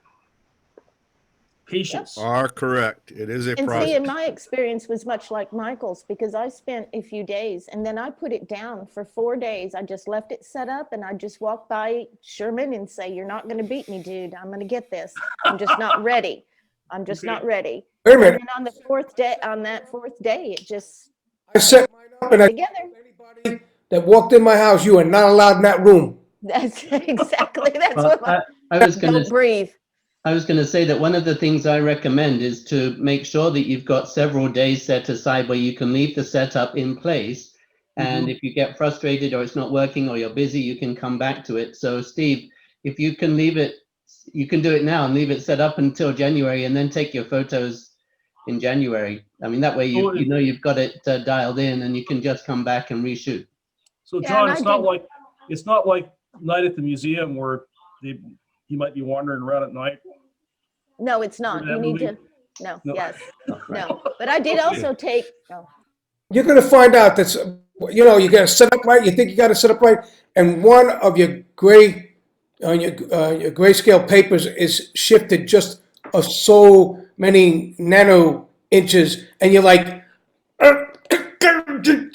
Patience. Are correct. It is a process. See, and my experience was much like Michael's, because I spent a few days and then I put it down for 4 days. I just left it set up and I just walked by Sherman and say, "You're not going to beat me, dude. I'm going to get this. I'm just not ready. I'm just not ready." Wait a minute. And on that fourth day, it just. I set mine up and anybody that walked in my house, you are not allowed in that room. That's exactly. That's what I was going to breathe. I was going to say that one of the things I recommend is to make sure that you've got several days set aside where you can leave the setup in place. And if you get frustrated or it's not working or you're busy, you can come back to it. So Steve, if you can leave it, you can do it now and leave it set up until January and then take your photos in January. I mean, that way you know you've got it dialed in and you can just come back and reshoot. So John, it's not like Night at the Museum where you might be wandering around at night. No, it's not. You need to. No. Yes. No. But I did also take. Oh. You're going to find out that's, you got to set up right. You think you got to set up right. And one of your your grayscale papers is shifted just so many nano inches. And you're like, do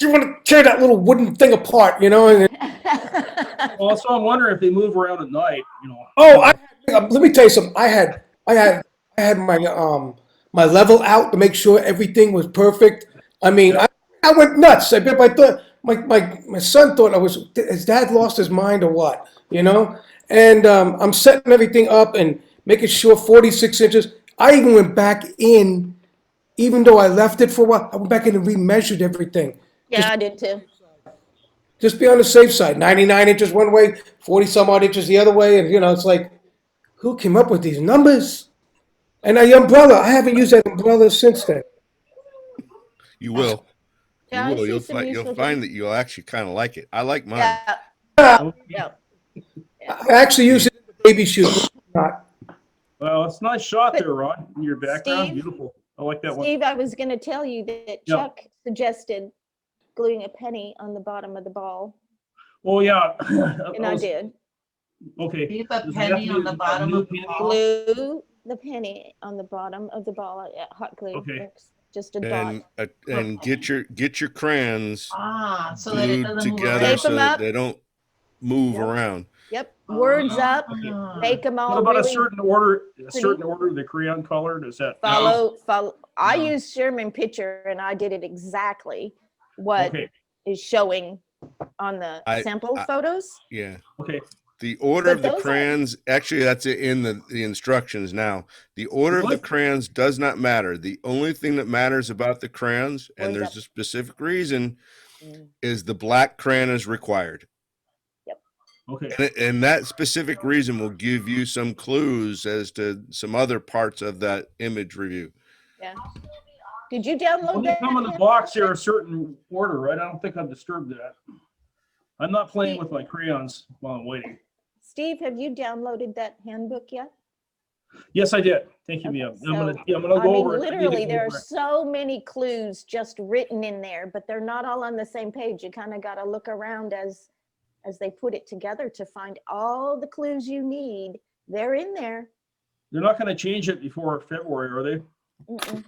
you want to tear that little wooden thing apart, Well, so I'm wondering if they move around at night, Oh, let me tell you something. I had my my level out to make sure everything was perfect. I mean, I went nuts. I thought my son thought his dad lost his mind or what, And I'm setting everything up and making sure 46 inches. I even went back in, even though I left it for a while. I went back in and remeasured everything. Yeah, I did too. Just be on the safe side. 99 inches one way, 40 some odd inches the other way, and it's like, who came up with these numbers? And the umbrella, I haven't used that umbrella since then. You will. Yeah, you will. You'll find that you'll actually kind of like it. I like mine. Yeah. I actually use it in the baby shoot. Well, it's a nice shot there, Ron, in your background. Steve, Beautiful. I like that one. Steve, I was going to tell you that Chuck suggested gluing a penny on the bottom of the ball. Oh, yeah. And I did. Okay. Keep a penny on the bottom of the ball. Glue the penny on the bottom of the ball. Hot glue. Okay. Just a dot. And get your crayons so that it doesn't together move so that they don't move around. Yep. Words up. Make them all. What about really a certain order? The crayon color? Does that follow? I used Sherman picture, and I did it exactly what is showing on the sample photos. Yeah. Okay. The order of the crayons, actually, that's in the instructions now. The order of the crayons does not matter. The only thing that matters about the crayons, and there's a specific reason, is the black crayon is required. Okay. And that specific reason will give you some clues as to some other parts of that image review. Yeah. Did you download When they that? come in the box, they're a certain order, right? I don't think I've disturbed that. I'm not playing with my crayons while I'm waiting. Steve, have you downloaded that handbook yet? Yes, I did. Thank you, Okay, Mia. I'm so, gonna go I mean, over it. I need to literally, go there are over it. so many clues just written in there, but they're not all on the same page. You kind of got to look around as they put it together to find all the clues you need. They're in there. They're not going to change it before February, are they? Mm-mm.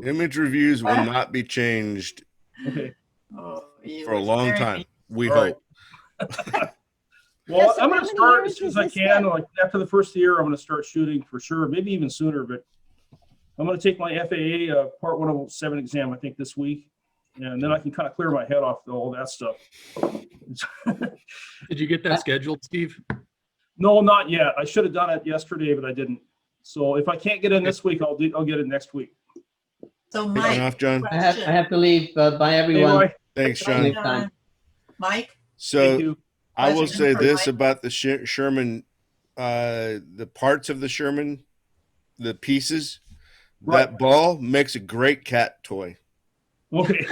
Image reviews will not be changed Okay. for a long time. We All right. hope. Well, Yeah, so I'm how going to many start years as soon as is I this can. good? Like after the first year, I'm going to start shooting for sure. Maybe even sooner. But I'm going to take my FAA Part 107 exam, I think, this week, and then I can kind of clear my head off all that stuff. Did you get that scheduled, Steve? No, not yet. I should have done it yesterday, but I didn't. So if I can't get in this week, I'll get it next week. So Taking Mike, off, John. I have to leave. Bye, Hey, everyone. Roy, Thanks, Bye, John. John. Mike, So thank you. I will Question say for this Mike. about the Sherman, the parts of the Sherman, the pieces. Right. That ball makes a great cat toy. Okay.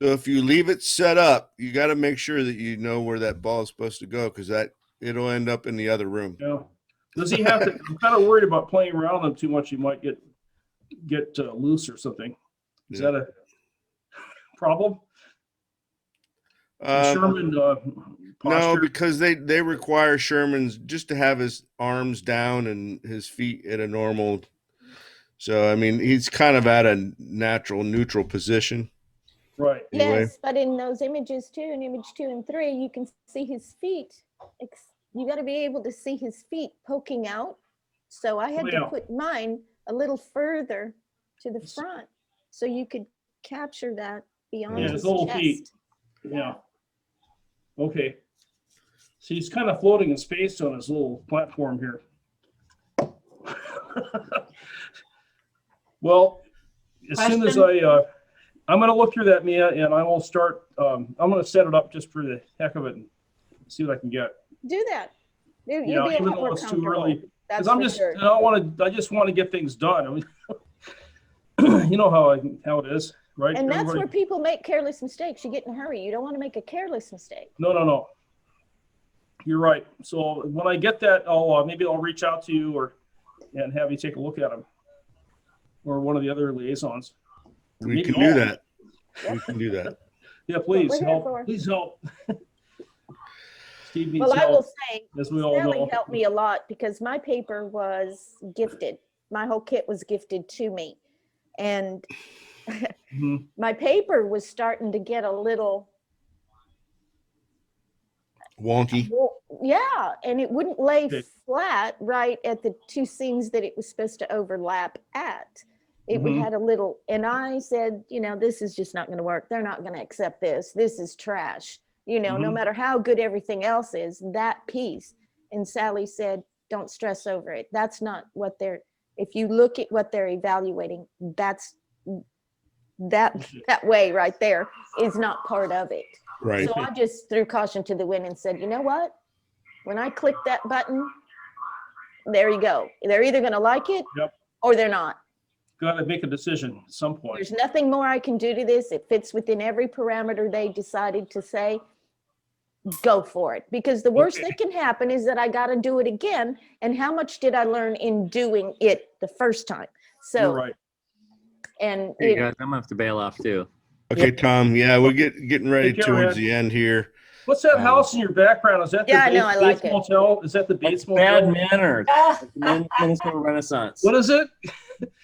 So if you leave it set up, you got to make sure that you know where that ball is supposed to go, because it'll end up in the other room. Yeah. Does he have to? I'm kind of worried about playing around them too much. He might get loose or something. Is that a problem? Sherman No, posture. because they require Sherman's just to have his arms down and his feet at a normal. So I mean, he's kind of at a natural neutral position. Right. Anyway. Yes, but in those images too, in image 2 and 3, you can see his feet. You got to be able to see his feet poking out. So I had to put mine a little further to the front so you could capture that beyond his little chest. feet. Yeah. Okay. So he's kind of floating in space on his little platform here. Well, as soon as I'm going to look through that, Mia, and I will start. I'm going to set it up just for the heck of it and see what I can get. Do that. You'll Yeah, be a even lot though more it's too comfortable. early. That's Because I'm for just, sure. I just want to get things done. I mean, you know how it is, right? And that's Everybody- where people make careless mistakes. You get in a hurry. You don't want to make a careless mistake. No. You're right. So when I get that, maybe I'll reach out to you and have you take a look at them, or one of the other liaisons. We Maybe can do all. that. We can do that. Yeah, please We're here help. for. Please help. Steve needs Well, I help, will say, as we all Sally know. helped me a lot because my paper was gifted. My whole kit was gifted to me. And Mhm. my paper was starting to get a little, Wonky. yeah, and it wouldn't lay Okay. flat right at the two seams that it was supposed to overlap at. It Mhm. had a little, and I said, this is just not going to work. They're not going to accept this. This is trash. No Mhm. matter how good everything else is, that piece. And Sally said, don't stress over it. That's not what if you look at what they're evaluating, that way right there is not part of it. Right. So I just threw caution to the wind and said, you know what? When I click that button, there you go. They're either going to like it or they're not. Got to make a decision at some point. There's nothing more I can do to this. It fits within every parameter they decided to say. Go for it. Because the worst that can happen is that I got to do it again. And how much did I learn in doing it the first time? So, You're right. And Hey guys, I'm gonna have to bail off too. Okay, Tom. Yeah, we're getting ready Take care, towards man. the end here. What's that house in your background? Is that the Yeah, I know, I like Bates it. Motel? Is that the Bates Bad Motel? Manor at the Minnesota Renaissance. What is it?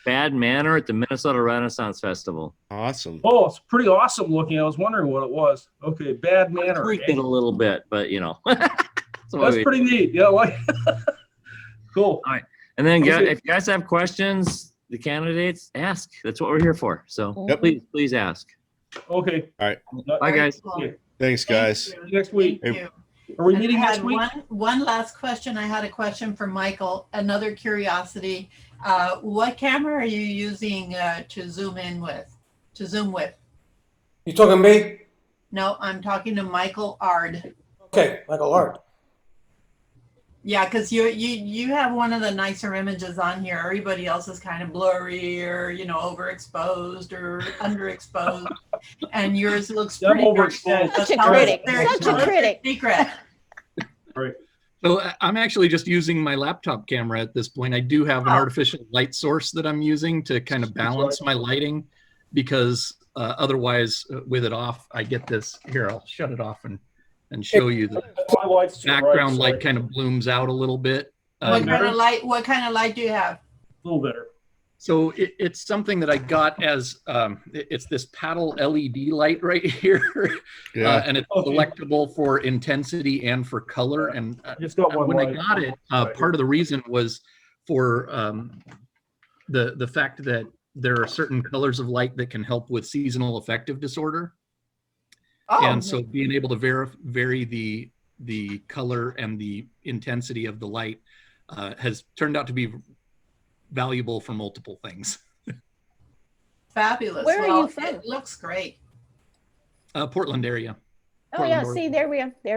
Bad Manor at the Minnesota Renaissance Festival. Awesome. Oh, it's pretty awesome looking. I was wondering what it was. Okay, Bad Manor. Tweaked it a little bit, but That's pretty neat. Yeah, like cool. All right, and then Okay. if you guys have questions, the candidates ask. That's what we're here for. So Yep. please ask. Okay. All right. Bye, guys. Okay. Thanks, guys. Next week. Thank you. Are we And meeting I next had week? One last question. I had a question for Michael. Another curiosity. What camera are you using to zoom with? You talking to me? No, I'm talking to Michael Ard. Okay, Michael Art. Yeah, because you have one of the nicer images on here. Everybody else is kind of blurry or overexposed or underexposed, and yours looks I'm pretty overexposed. Such a critic. Such a critic. Secret. Right. So I'm actually just using my laptop camera at this point. I do have an artificial light source that I'm using to kind of balance my lighting, because otherwise with it off, I get this. Here, I'll shut it off and show you the My light's too bright, background sorry. light kind of blooms out a little bit. What kind of light? What kind of light do you have? A little better. So it's something that I got as it's this paddle LED light right here, and it's selectable for intensity and for color. And Just got one when light. I got it, part of the reason was for the fact that there are certain colors of light that can help with seasonal affective disorder. And so being able to vary the color and the intensity of the light has turned out to be valuable for multiple things. Fabulous. Where are you from? It looks great. Portland area. Oh Portland, yeah, Oregon. see, there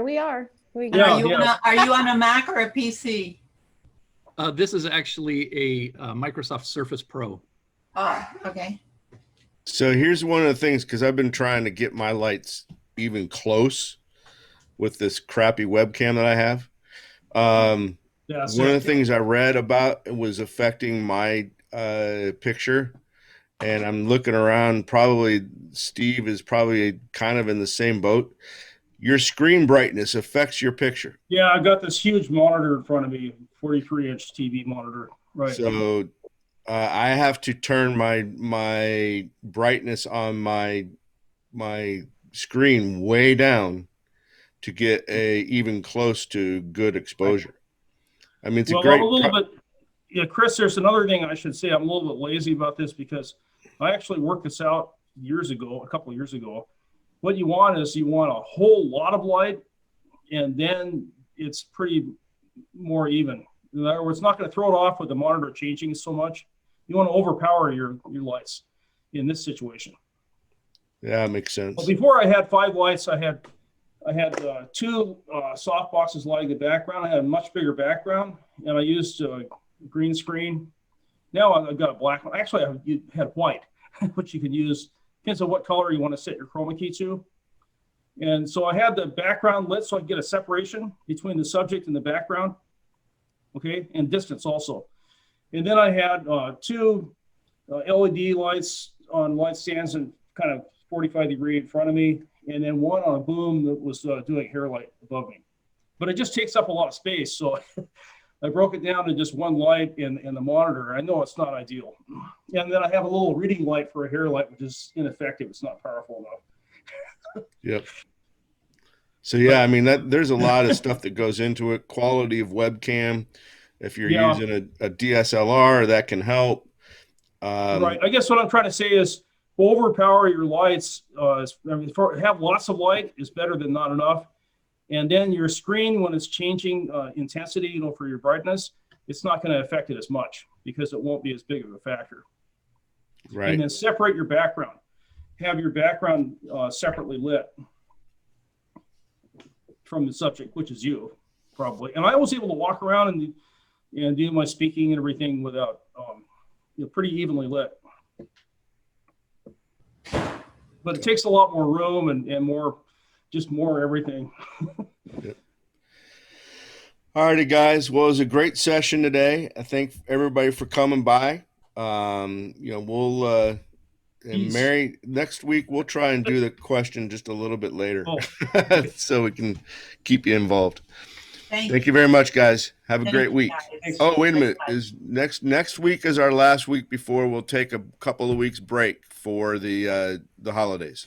we are. We And are you on a Mac or a PC? This is actually a Microsoft Surface Pro. Oh, okay. So here's one of the things, because I've been trying to get my lights even close with this crappy webcam that I have. One of the things I read about was affecting my picture, and I'm looking around. Probably Steve is probably kind of in the same boat. Your screen brightness affects your picture. Yeah, I've got this huge monitor in front of me, 43-inch TV monitor. Right. So I have to turn my brightness on my screen way down to get even close to good exposure. I mean, it's a great. I'm a little bit, yeah, Chris, there's another thing I should say. I'm a little bit lazy about this because I actually worked this out a couple of years ago. What you want is you want a whole lot of light, and then it's pretty more even. In other words, it's not going to throw it off with the monitor changing so much. You want to overpower your lights in this situation. Yeah, makes sense. Well, before I had 5 lights, I had 2 soft boxes lighting the background. I had a much bigger background, and I used a green screen. Now I've got a black one. Actually, I had white, which you can use. Depends on what color you want to set your chroma key to. And so I had the background lit so I could get a separation between the subject and the background. Okay, and distance also. And then I had 2 LED lights on light stands and kind of 45-degree in front of me, and then one on a boom that was doing hair light above me. But it just takes up a lot of space, so I broke it down to just one light in the monitor. I know it's not ideal. And then I have a little reading light for a hair light, which is ineffective. It's not powerful enough. Yep. So yeah, I mean there's a lot of stuff that goes into it. Quality of webcam. If you're using a DSLR, that can help. Right. I guess what I'm trying to say is overpower your lights. Have lots of light is better than not enough. And then your screen, when it's changing intensity, for your brightness, it's not going to affect it as much because it won't be as big of a factor. Right. And then separate your background. Have your background separately lit from the subject, which is you, probably. And I was able to walk around and do my speaking and everything without, pretty evenly lit. But it takes a lot more room and more everything. Yep. All righty, guys. Well, it was a great session today. I thank everybody for coming by. We'll and Mary, next week we'll try and do the question just a little bit later, so we can keep you involved. Thank you very much, guys. Have a great week. Oh, wait a minute. Is next week is our last week before we'll take a couple of weeks break for the holidays.